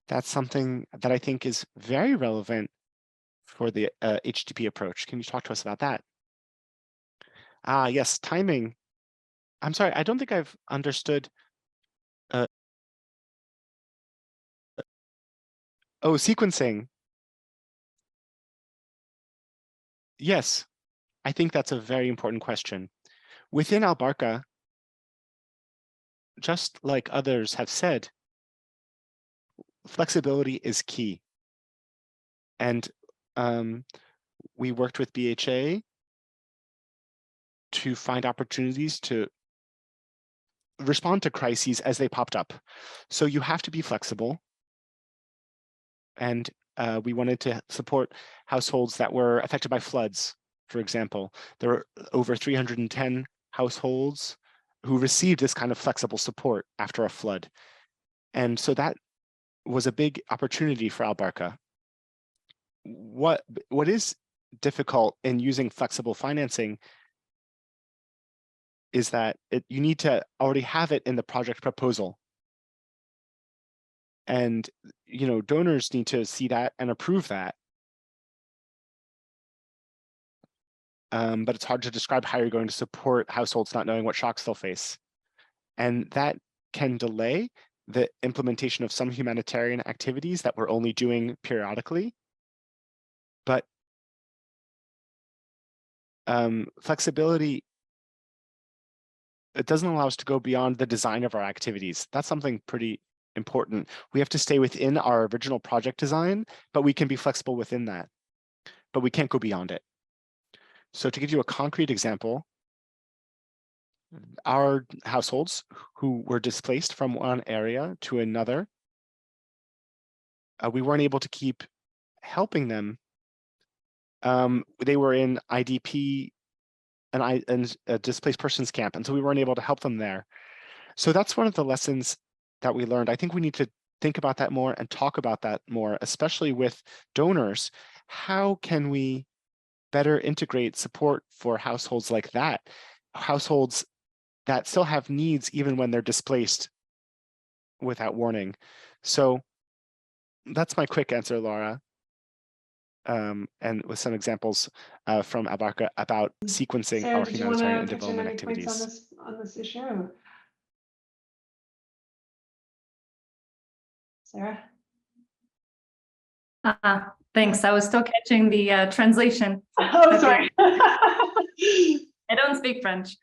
That's something that I think is very relevant for the HDP approach. Can you talk to us about that? Yes, timing. I'm sorry, I don't think I've understood. Sequencing. Yes, I think that's a very important question. Within Albarka, just like others have said, flexibility is key. And we worked with BHA to find opportunities to respond to crises as they popped up. So you have to be flexible. And we wanted to support households that were affected by floods, for example. There were over 310 households who received this kind of flexible support after a flood. And so that was a big opportunity for Albarka. What is difficult in using flexible financing is that you need to already have it in the project proposal. And donors need to see that and approve that. But it's hard to describe how you're going to support households not knowing what shocks they'll face. And that can delay the implementation of some humanitarian activities that we're only doing periodically. But flexibility, it doesn't allow us to go beyond the design of our activities. That's something pretty important. We have to stay within our original project design, but we can be flexible within that. But we can't go beyond it. So to give you a concrete example, our households who were displaced from one area to another, we weren't able to keep helping them. They were in IDP and a displaced persons camp, and so we weren't able to help them there. So that's one of the lessons that we learned. I think we need to think about that more and talk about that more, especially with donors. How can we better integrate support for households like that? Households that still have needs even when they're displaced without warning. So that's my quick answer, Laura. And with some examples from Albarka about sequencing Sarah, our did humanitarian and you want to development touch on any activities. points on this issue? Sarah? Thanks. I was still catching the translation. Oh, sorry. I don't speak French.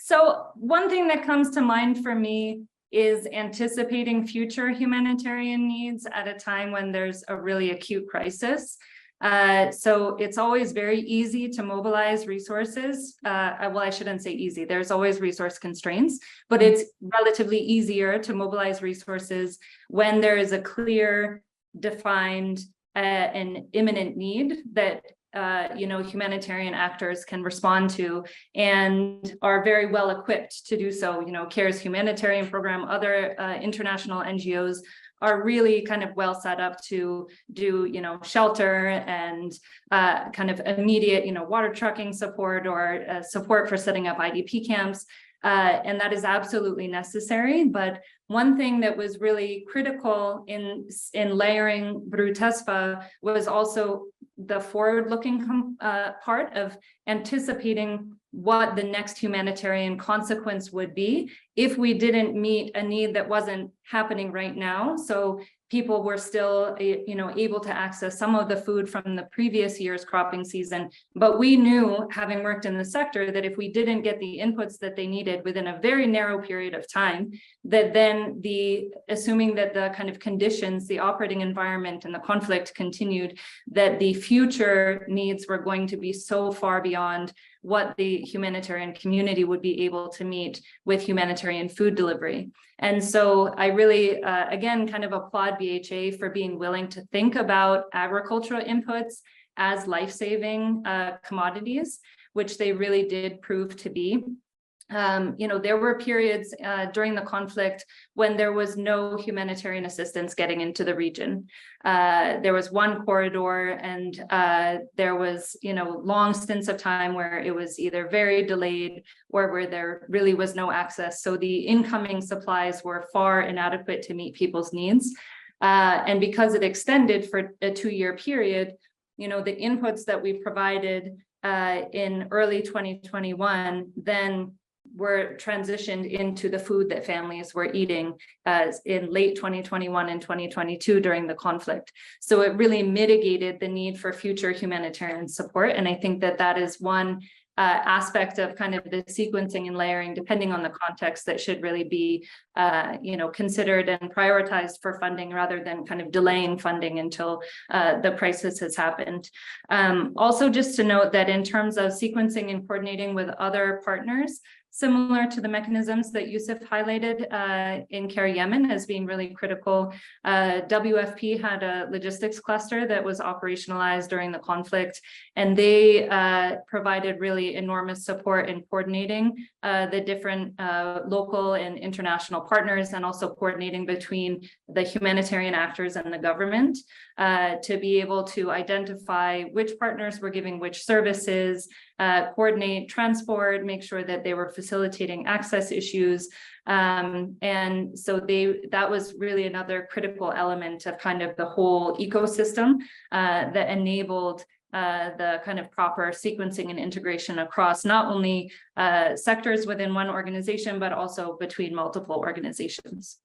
So one thing that comes to mind for me is anticipating future humanitarian needs at a time when there's a really acute crisis. So it's always very easy to mobilize resources. Well, I shouldn't say easy. There's always resource constraints, but it's relatively easier to mobilize resources when there is a clear, defined, and imminent need that humanitarian actors can respond to and are very well equipped to do so. CARE's humanitarian program, other international NGOs are really kind of well set up to do, shelter and kind of immediate, water trucking support or support for setting up IDP camps. And that is absolutely necessary. But one thing that was really critical in layering Biruh Tesfa was also the forward-looking part of anticipating what the next humanitarian consequence would be if we didn't meet a need that wasn't happening right now. So people were still, able to access some of the food from the previous year's cropping season. But we knew, having worked in the sector, that if we didn't get the inputs that they needed within a very narrow period of time, that then assuming that the kind of conditions, the operating environment and the conflict continued, that the future needs were going to be so far beyond what the humanitarian community would be able to meet with humanitarian food delivery. And so I really, again, kind of applaud BHA for being willing to think about agricultural inputs as life-saving commodities, which they really did prove to be. There were periods during the conflict when there was no humanitarian assistance getting into the region. There was one corridor and there was, long stints of time where it was either very delayed or where there really was no access. So the incoming supplies were far inadequate to meet people's needs. And because it extended for a 2-year period, the inputs that we provided in early 2021 then were transitioned into the food that families were eating in late 2021 and 2022 during the conflict. So it really mitigated the need for future humanitarian support. And I think that that is one aspect of kind of the sequencing and layering, depending on the context, that should really be, considered and prioritized for funding rather than kind of delaying funding until the crisis has happened. Also, just to note that in terms of sequencing and coordinating with other partners, similar to the mechanisms that Yusuf highlighted in CARE Yemen as being really critical. WFP had a logistics cluster that was operationalized during the conflict, and they provided really enormous support in coordinating the different local and international partners, and also coordinating between the humanitarian actors and the government to be able to identify which partners were giving which services, coordinate transport, make sure that they were facilitating access issues. And so that was really another critical element of kind of the whole ecosystem that enabled the kind of proper sequencing and integration across not only sectors within one organization, but also between multiple organizations.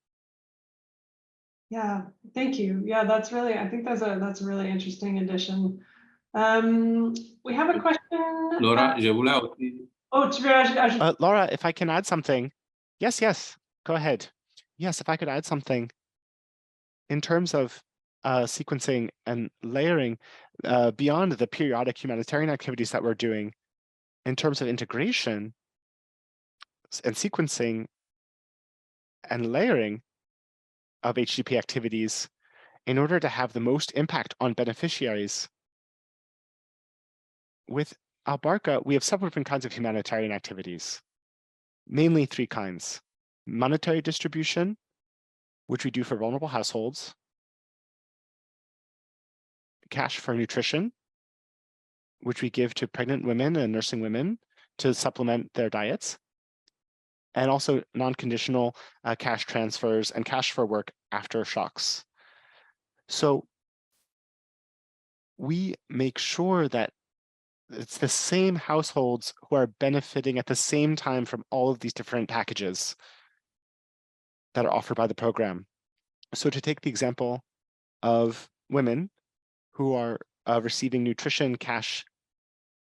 Yeah, thank you. Yeah, I think that's a really interesting addition. We have a question. Laura, je voulais aussi. Oh, Laura, if I can add something. Yes, go ahead. Yes, if I could add something. In terms of sequencing and layering, beyond the periodic humanitarian activities that we're doing, in terms of integration and sequencing and layering of HDP activities, in order to have the most impact on beneficiaries, with Albarka, we have several different kinds of humanitarian activities, mainly 3 kinds. Monetary distribution, which we do for vulnerable households, cash for nutrition, which we give to pregnant women and nursing women to supplement their diets, and also non-conditional cash transfers and cash for work after shocks. So we make sure that it's the same households who are benefiting at the same time from all of these different packages that are offered by the program. So to take the example of women who are receiving nutrition cash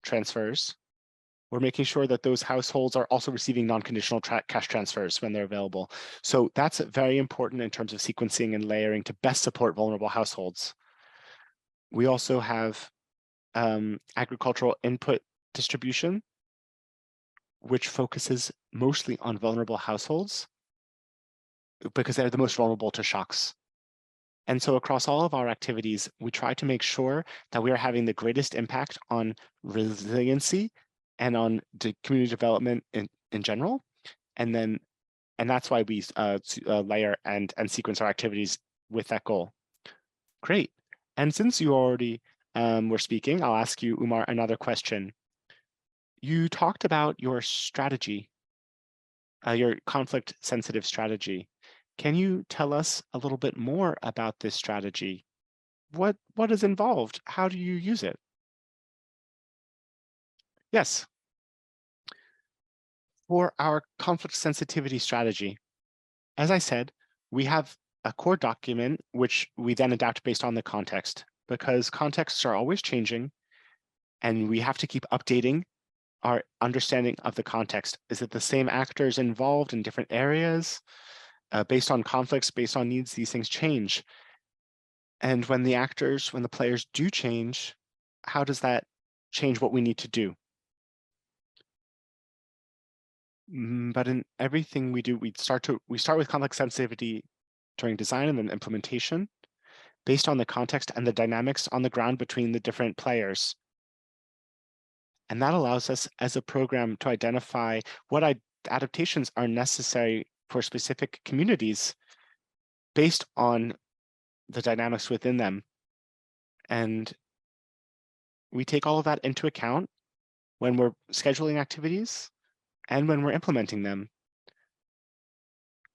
transfers, we're making sure that those households are also receiving non-conditional cash transfers when they're available. So that's very important in terms of sequencing and layering to best support vulnerable households. We also have agricultural input distribution, which focuses mostly on vulnerable households because they're the most vulnerable to shocks. And so across all of our activities, we try to make sure that we are having the greatest impact on resiliency and on community development in general. And that's why we layer and sequence our activities with that goal. Great. And since you already were speaking, I'll ask you, Umar, another question. You talked about your strategy, your conflict-sensitive strategy. Can you tell us a little bit more about this strategy? What is involved? How do you use it? Yes. For our conflict sensitivity strategy, as I said, we have a core document which we then adapt based on the context, because contexts are always changing and we have to keep updating our understanding of the context. Is it the same actors involved in different areas? Based on conflicts, based on needs, these things change. And when the players do change, how does that change what we need to do? But in everything we do, we start with conflict sensitivity during design and then implementation, based on the context and the dynamics on the ground between the different players. And that allows us as a program to identify what adaptations are necessary for specific communities based on the dynamics within them. And we take all of that into account when we're scheduling activities and when we're implementing them.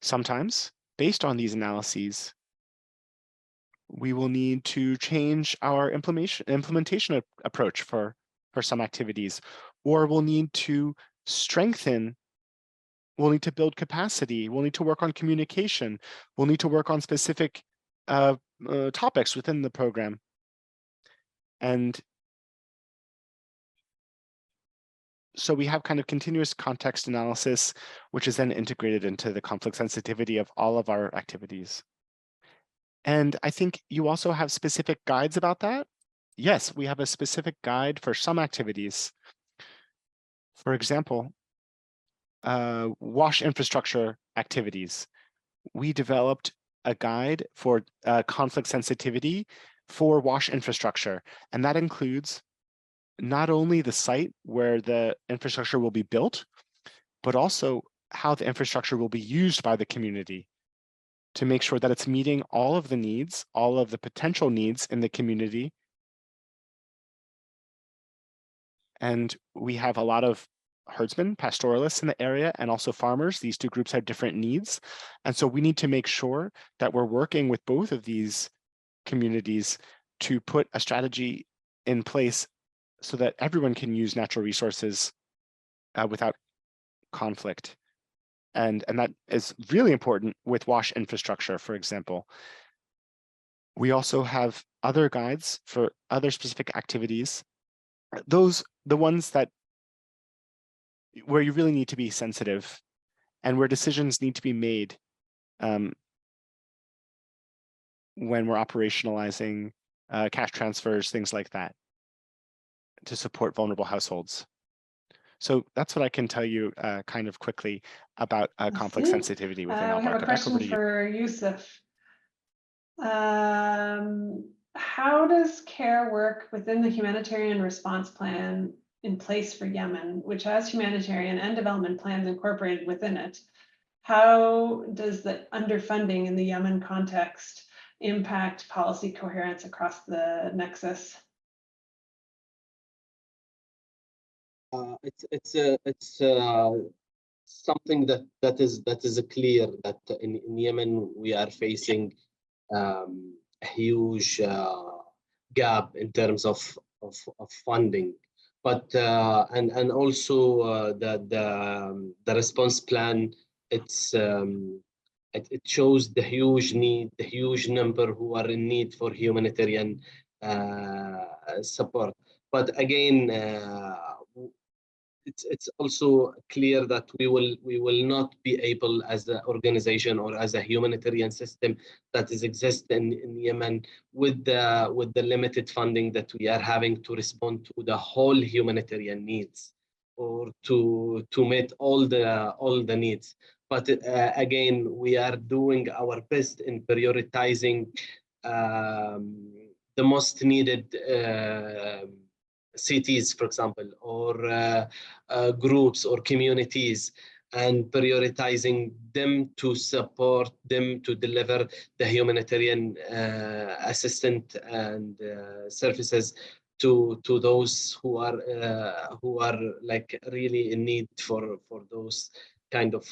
Sometimes, based on these analyses, we will need to change our implementation approach for some activities, or we'll need to we'll need to build capacity, we'll need to work on communication, we'll need to work on specific topics within the program. And so we have kind of continuous context analysis, which is then integrated into the conflict sensitivity of all of our activities. And I think you also have specific guides about that. Yes, we have a specific guide for some activities. For example, wash infrastructure activities. We developed a guide for conflict sensitivity for wash infrastructure, and that includes not only the site where the infrastructure will be built, but also how the infrastructure will be used by the community to make sure that it's meeting all of the needs, all of the potential needs in the community. And we have a lot of herdsmen, pastoralists in the area, and also farmers. These two groups have different needs. And so we need to make sure that we're working with both of these communities to put a strategy in place so that everyone can use natural resources without conflict. And that is really important with wash infrastructure, for example. We also have other guides for other specific activities. Those, the ones that where you really need to be sensitive and where decisions need to be made when we're operationalizing cash transfers, things like that, to support vulnerable households. So that's what I can tell you kind of quickly about conflict sensitivity within Albarka. We have a question for Yusuf. How does CARE work within the humanitarian response plan in place for Yemen, which has humanitarian and development plans incorporated within it? How does the underfunding in the Yemen context impact policy coherence across the nexus? It's something that is clear that in Yemen we are facing a huge gap in terms of funding, but and also the response plan, it shows the huge need, the huge number who are in need for humanitarian support. But again, it's also clear that we will not be able, as an organization or as a humanitarian system that is exist in Yemen, with the limited funding that we are having, to respond to the whole humanitarian needs or to meet all the needs. But again, we are doing our best in prioritizing the most needed cities, for example, or groups or communities, and prioritizing them to support them to deliver the humanitarian assistance and services to those who are like really in need for those kind of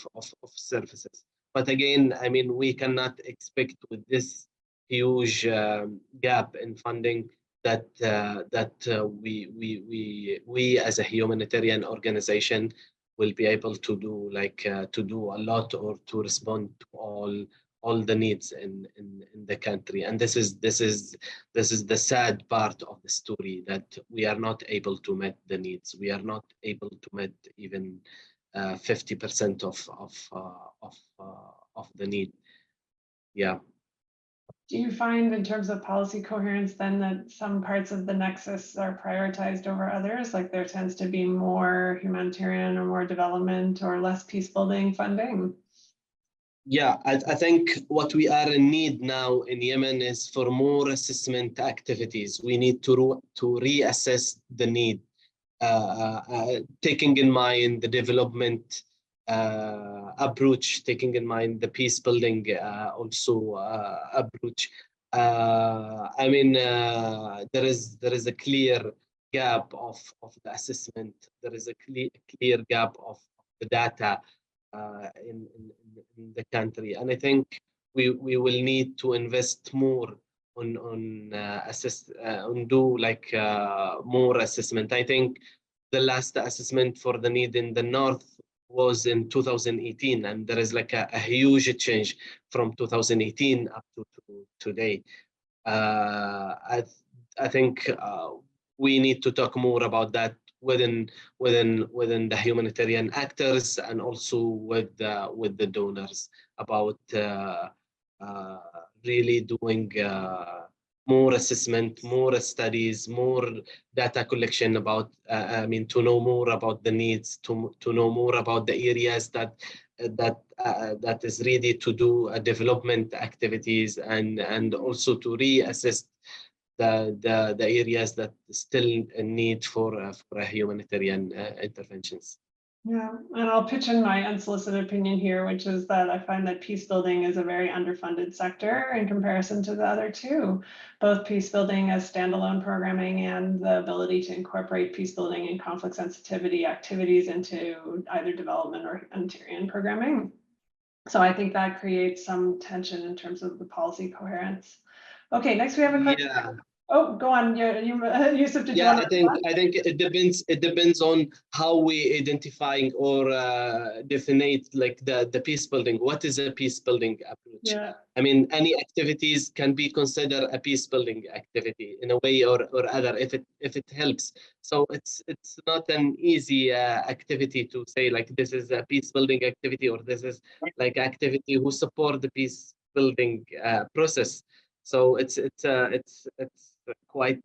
services. But again, I mean, we cannot expect with this huge gap in funding that we as a humanitarian organization will be able to do to do a lot, or to respond to all the needs in the country. And this is the sad part of the story, that we are not able to meet the needs. We are not able to meet even 50% of the need. Yeah. Do you find, in terms of policy coherence, then, that some parts of the nexus are prioritized over others? Like there tends to be more humanitarian or more development or less peace building funding? Yeah, I think what we are in need now in Yemen is for more assessment activities. We need to reassess the need, taking in mind the development approach, taking in mind the peace building also approach. I mean, there is a clear gap of the assessment. There is a clear gap of the data in the country, and I think we will need to invest more on do like more assessment. I think the last assessment for the need in the north was in 2018, and there is like a huge change from 2018 up to today. I think we need to talk more about that within the humanitarian actors, and also with the donors, about really doing more assessment, more studies, more data collection about, I mean, to know more about the needs, to know more about the areas that is ready to do development activities, and also to reassess the areas that still in need for humanitarian interventions. Yeah, and I'll pitch in my unsolicited opinion here, which is that I find that peace building is a very underfunded sector in comparison to the other two, both peace building as standalone programming and the ability to incorporate peace building and conflict sensitivity activities into either development or humanitarian programming. So I think that creates some tension in terms of the policy coherence. Okay, next we have a question. Yeah, Oh, go on, Yusuf, did you Yeah, want to respond? I think it depends on how we identifying or define like the peace building. What is a peace building approach? Yeah. I mean, any activities can be considered a peace building activity in a way or other if it helps. So it's not an easy activity to say like this is a peace building activity or this is like activity who support the peace building process. So it's quite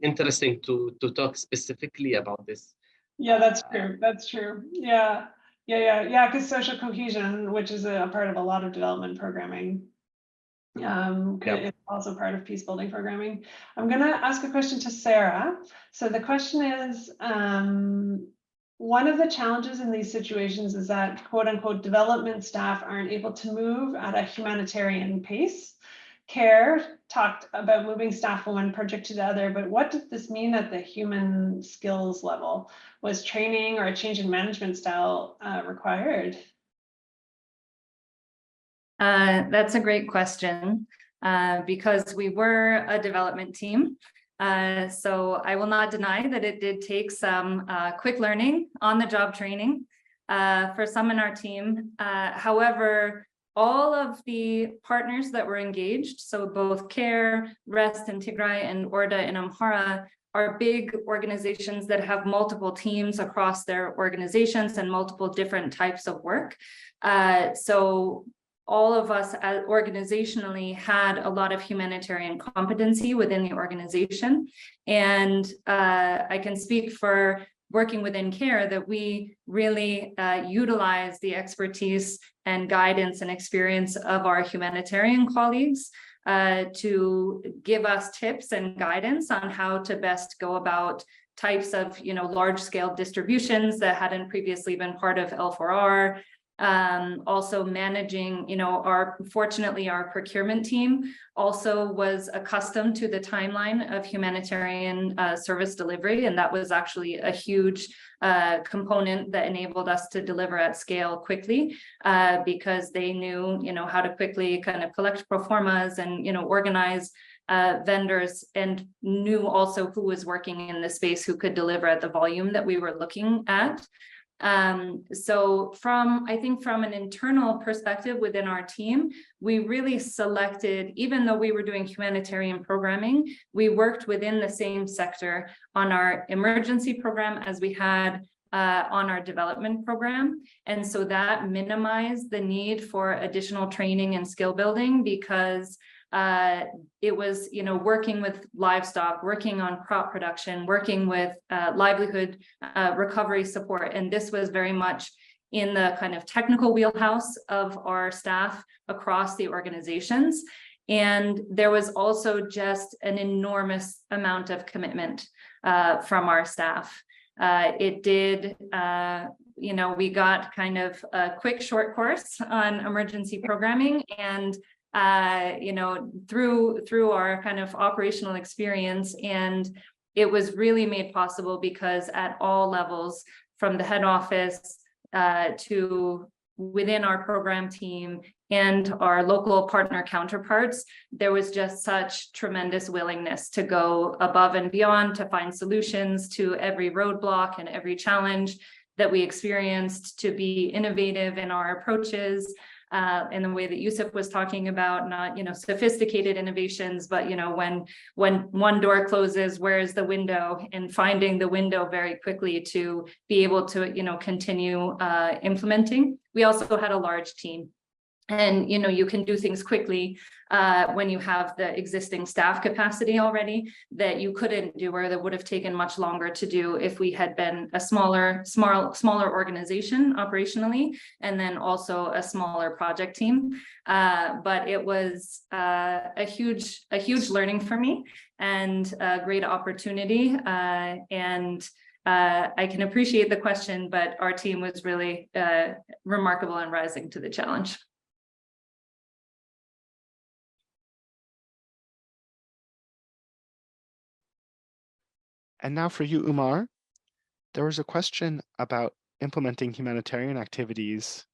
interesting to talk specifically about this. Yeah, that's true. That's true. Yeah. Because social cohesion, which is a part of a lot of development programming, is also part of peace building programming. I'm going to ask a question to Sarah. So the question is, one of the challenges in these situations is that quote unquote development staff aren't able to move at a humanitarian pace. CARE talked about moving staff from one project to the other, but what did this mean at the human skills level? Was training or a change in management style required? That's a great question because we were a development team. So I will not deny that it did take some quick learning, on the job training for some in our team. However, all of the partners that were engaged, so both CARE, REST in Tigray, and ORDA in Amhara, are big organizations that have multiple teams across their organizations and multiple different types of work. So all of us organizationally had a lot of humanitarian competency within the organization. And I can speak for working within CARE that we really utilize the expertise and guidance and experience of our humanitarian colleagues to give us tips and guidance on how to best go about types of, large-scale distributions that hadn't previously been part of L4R. Also managing, fortunately our procurement team also was accustomed to the timeline of humanitarian service delivery, and that was actually a huge component that enabled us to deliver at scale quickly because they knew, how to quickly kind of collect pro formas and, organize vendors, and knew also who was working in the space who could deliver at the volume that we were looking at. So I think from an internal perspective within our team, we really selected, even though we were doing humanitarian programming, we worked within the same sector on our emergency program as we had on our development program. And so that minimized the need for additional training and skill building because it was, working with livestock, working on crop production, working with livelihood recovery support. And this was very much in the kind of technical wheelhouse of our staff across the organizations. And there was also just an enormous amount of commitment from our staff. It did, we got kind of a quick short course on emergency programming, and through our kind of operational experience. And it was really made possible because at all levels, from the head office to within our program team and our local partner counterparts, there was just such tremendous willingness to go above and beyond to find solutions to every roadblock and every challenge that we experienced, to be innovative in our approaches. In the way that Yusuf was talking about, not, sophisticated innovations, but, when one door closes, where is the window, and finding the window very quickly to be able to, continue implementing. We also had a large team. And, you can do things quickly when you have the existing staff capacity already that you couldn't do, or that would have taken much longer to do if we had been a smaller organization operationally, and then also a smaller project team. But it was a huge learning for me, and a great opportunity. And I can appreciate the question, but our team was really remarkable in rising to the challenge. And now for you, Umar, there was a question about implementing humanitarian activities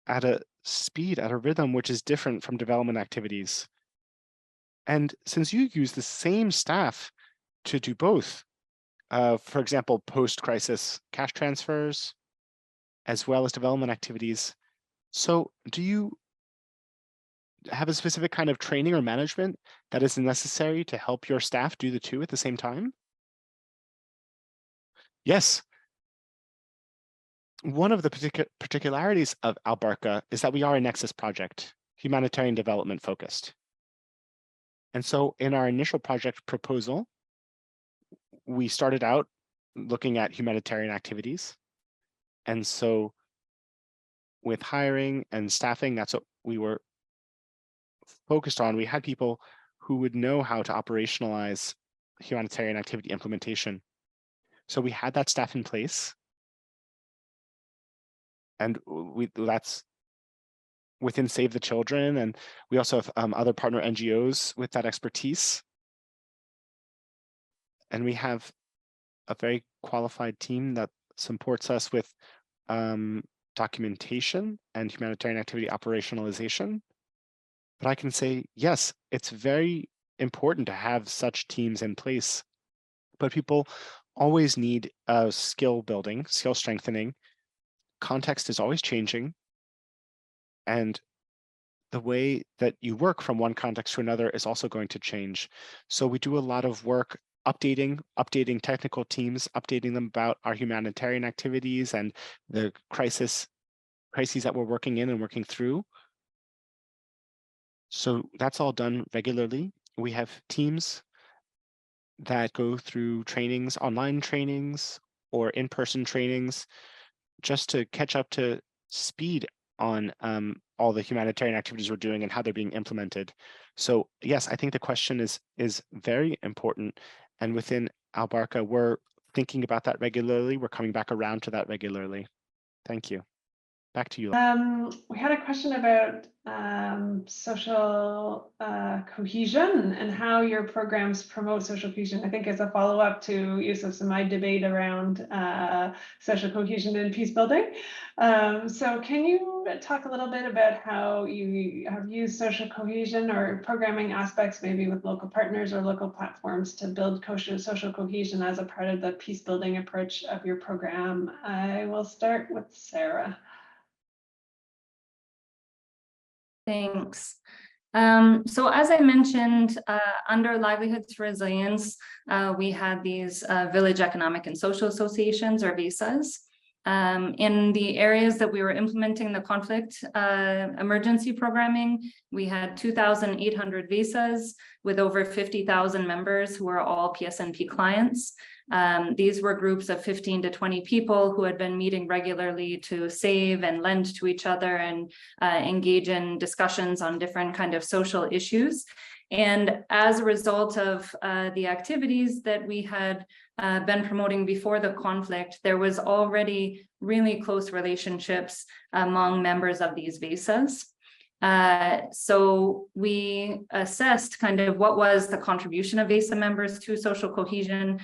at a speed, at a rhythm, which is different from development activities. And since you use the same staff to do both, for example, post-crisis cash transfers, as well as development activities, so do you have a specific kind of training or management that is necessary to help your staff do the two at the same time? Yes. One of the particularities of Albarka is that we are a Nexus project, humanitarian development focused. And so in our initial project proposal, we started out looking at humanitarian activities. And so with hiring and staffing, that's what we were focused on. We had people who would know how to operationalize humanitarian activity implementation. So we had that staff in place. And that's within Save the Children. And we also have other partner NGOs with that expertise. And we have a very qualified team that supports us with documentation and humanitarian activity operationalization. But I can say, yes, it's very important to have such teams in place, but people always need skill building, skill strengthening. Context is always changing. And the way that you work from one context to another is also going to change. So we do a lot of work updating technical teams, updating them about our humanitarian activities and the crises that we're working in and working through. So that's all done regularly. We have teams that go through trainings, online trainings or in-person trainings, just to catch up to speed on all the humanitarian activities we're doing and how they're being implemented. So yes, I think the question is very important. And within Albarka, we're thinking about that regularly. We're coming back around to that regularly. Thank you. Back to you. We had a question about social cohesion and how your programs promote social cohesion. I think as a follow-up to Yusuf's and my debate around social cohesion and peace building. So can you talk a little bit about how you have used social cohesion or programming aspects, maybe with local partners or local platforms, to build social cohesion as a part of the peace building approach of your program? I will start with Sarah. Thanks. So as I mentioned, under Livelihoods Resilience, we had these village economic and social associations, or VESAs. In the areas that we were implementing the conflict emergency programming, we had 2,800 VESAs with over 50,000 members who are all PSNP clients. These were groups of 15 to 20 people who had been meeting regularly to save and lend to each other and engage in discussions on different kind of social issues. And as a result of the activities that we had been promoting before the conflict, there was already really close relationships among members of these VESAs. So we assessed kind of what was the contribution of VESA members to social cohesion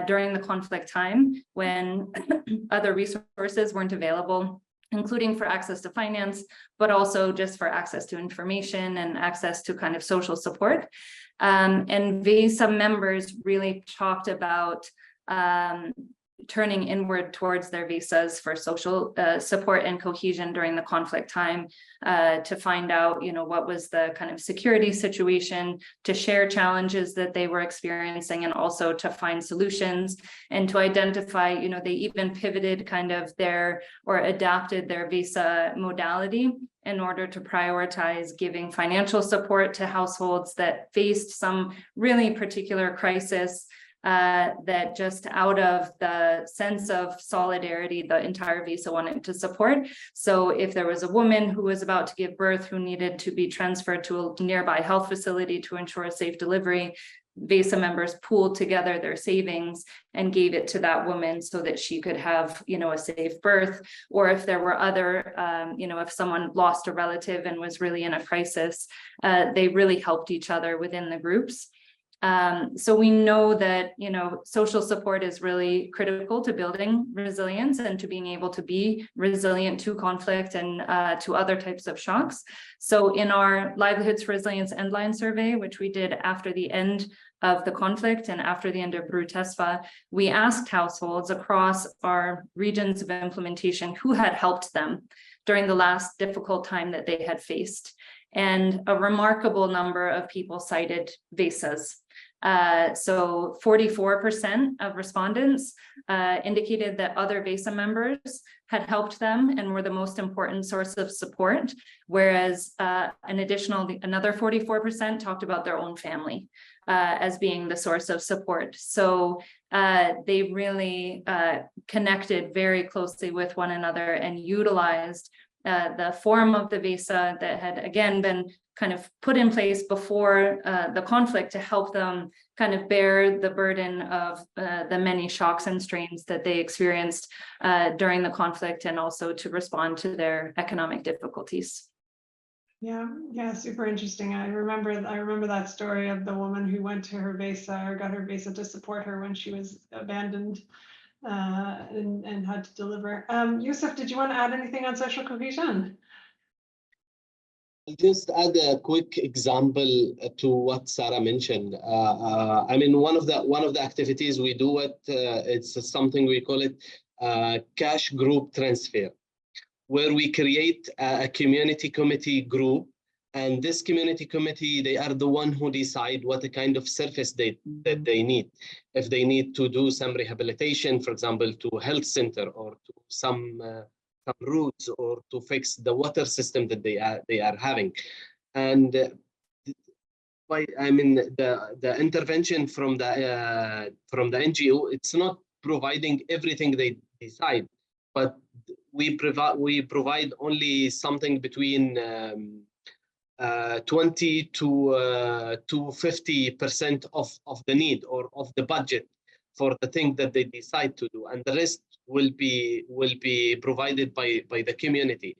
during the conflict time when other resources weren't available, including for access to finance, but also just for access to information and access to kind of social support. And VESA members really talked about turning inward towards their VESAs for social support and cohesion during the conflict time, to find out, what was the kind of security situation, to share challenges that they were experiencing, and also to find solutions and to identify, they even pivoted kind of or adapted their VESA modality in order to prioritize giving financial support to households that faced some really particular crisis, that just out of the sense of solidarity, the entire VESA wanted to support. So if there was a woman who was about to give birth who needed to be transferred to a nearby health facility to ensure a safe delivery, VESA members pooled together their savings and gave it to that woman so that she could have, a safe birth. Or if there were other, if someone lost a relative and was really in a crisis, they really helped each other within the groups. So we know that, social support is really critical to building resilience and to being able to be resilient to conflict and to other types of shocks. So in our Livelihoods Resilience Endline survey, which we did after the end of the conflict and after the end of Biruh Tesfa, we asked households across our regions of implementation who had helped them during the last difficult time that they had faced. And a remarkable number of people cited VESAs. So 44% of respondents indicated that other VESA members had helped them and were the most important source of support, whereas another 44% talked about their own family as being the source of support. So they really connected very closely with one another and utilized the form of the VESA that had again been kind of put in place before the conflict to help them kind of bear the burden of the many shocks and strains that they experienced during the conflict, and also to respond to their economic difficulties. Yeah, super interesting. I remember that story of the woman who went to her VESA or got her VESA to support her when she was abandoned and had to deliver. Yusuf, did you want to add anything on social cohesion? I'll just add a quick example to what Sarah mentioned. I mean, one of the activities we do it's something we call it cash group transfer, where we create a community committee group, and this community committee, they are the one who decide what the kind of service that they need. If they need to do some rehabilitation, for example, to a health center, or to some routes, or to fix the water system that they are having. And the intervention from the NGO, it's not providing everything they decide, but we provide only something between 20 to 50% of the need or of the budget for the thing that they decide to do, and the rest will be provided by the community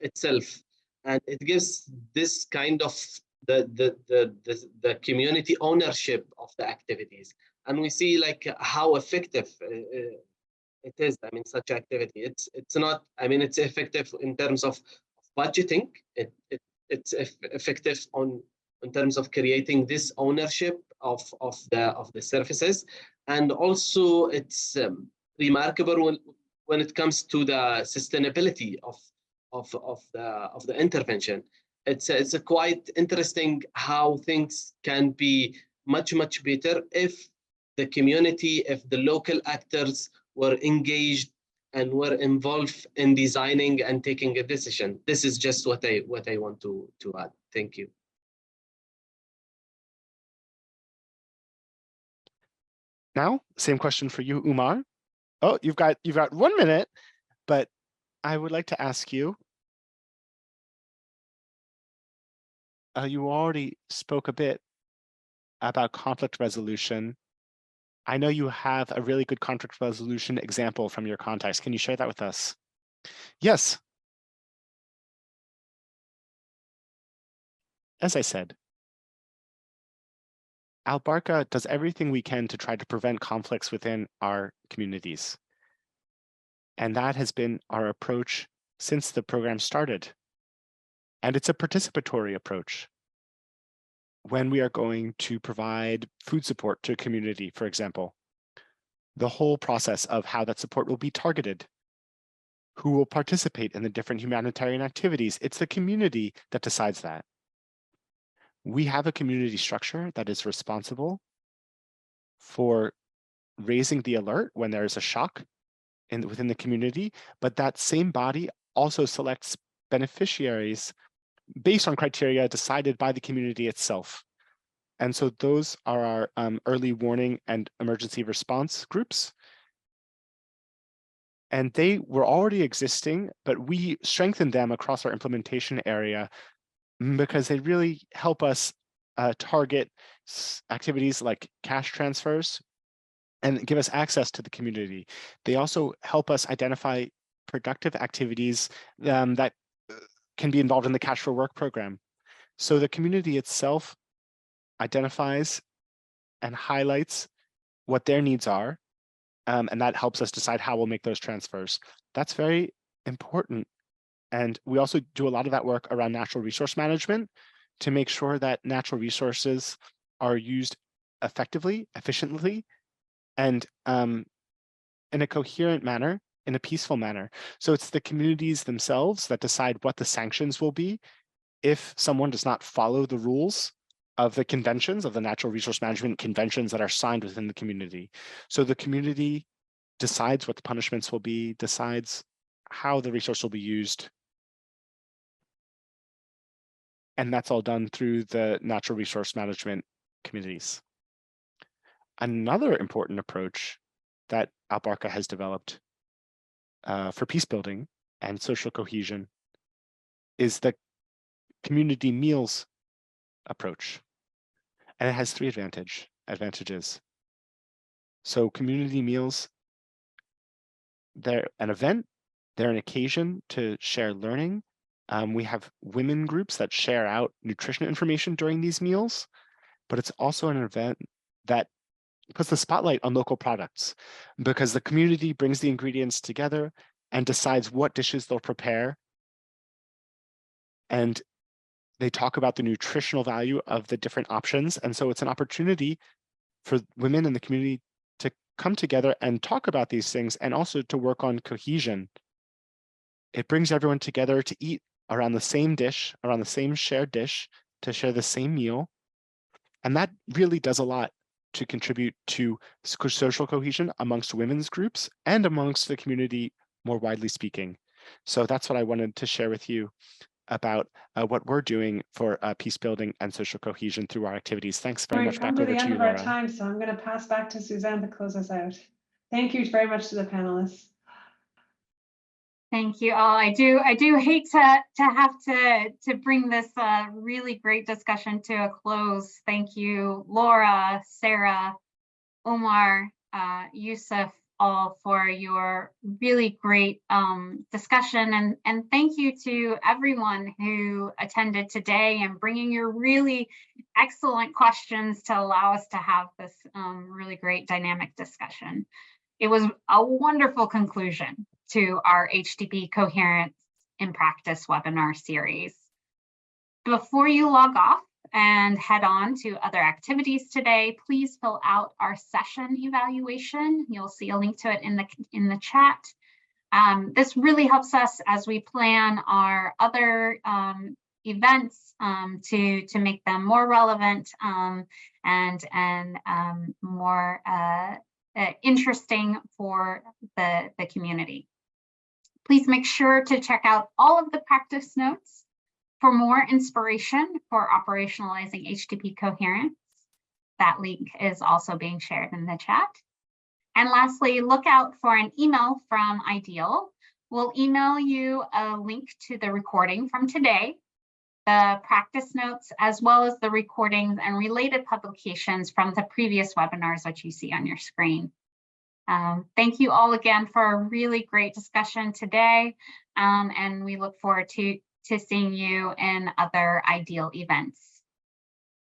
itself. And it gives this kind of the community ownership of the activities, and we see like how effective it is. I mean, such activity, it's not, I mean, it's effective in terms of budgeting. It's effective in terms of creating this ownership of the services, and also it's remarkable when it comes to the sustainability of the intervention. It's a quite interesting how things can be much better if the community, if the local actors were engaged and were involved in designing and taking a decision. This is just what I want to add. Thank you. Now, same question for you, Umar. Oh, you've got 1 minute, but I would like to ask you. You already spoke a bit about conflict resolution. I know you have a really good conflict resolution example from your context. Can you share that with us? Yes. As I said, Albarka does everything we can to try to prevent conflicts within our communities. And that has been our approach since the program started. And it's a participatory approach. When we are going to provide food support to a community, for example, the whole process of how that support will be targeted, who will participate in the different humanitarian activities, it's the community that decides that. We have a community structure that is responsible for raising the alert when there is a shock within the community, but that same body also selects beneficiaries based on criteria decided by the community itself. And so those are our early warning and emergency response groups. And they were already existing, but we strengthened them across our implementation area because they really help us target activities like cash transfers and give us access to the community. They also help us identify productive activities that can be involved in the Cash for Work program. So the community itself identifies and highlights what their needs are, and that helps us decide how we'll make those transfers. That's very important. And we also do a lot of that work around natural resource management to make sure that natural resources are used effectively, efficiently, and in a coherent manner, in a peaceful manner. So it's the communities themselves that decide what the sanctions will be if someone does not follow the rules of the conventions, of the natural resource management conventions that are signed within the community. So the community decides what the punishments will be, decides how the resource will be used. And that's all done through the natural resource management communities. Another important approach that Albarka has developed for peace building and social cohesion is the community meals approach. And it has three advantages. So community meals, they're an event, they're an occasion to share learning. We have women groups that share out nutrition information during these meals, but it's also an event that puts the spotlight on local products because the community brings the ingredients together and decides what dishes they'll prepare. And they talk about the nutritional value of the different options. And so it's an opportunity for women in the community to come together and talk about these things and also to work on cohesion. It brings everyone together to eat around the same dish, around the same shared dish, to share the same meal. And that really does a lot to contribute to social cohesion amongst women's groups and amongst the community more widely speaking. So that's what I wanted to share with you about what we're doing for peace building and social cohesion through our activities. Thanks very much. Back over to you, Laura. We've come to the end of our time, so I'm going to pass back to Suzanne to close us out. Thank you very much to the panelists. Thank you all. I do hate to have to bring this really great discussion to a close. Thank you, Laura, Sarah, Omar, Yusuf, all for your really great discussion, and thank you to everyone who attended today and bringing your really excellent questions to allow us to have this really great dynamic discussion. It was a wonderful conclusion to our HDP Coherence in Practice webinar series. Before you log off and head on to other activities today, please fill out our session evaluation. You'll see a link to it in the chat. This really helps us as we plan our other events to make them more relevant and more interesting for the community. Please make sure to check out all of the practice notes for more inspiration for operationalizing HDP Coherence. That link is also being shared in the chat. And lastly, look out for an email from Ideal. We'll email you a link to the recording from today, the practice notes, as well as the recordings and related publications from the previous webinars that you see on your screen. Thank you all again for a really great discussion today, and we look forward to seeing you in other Ideal events.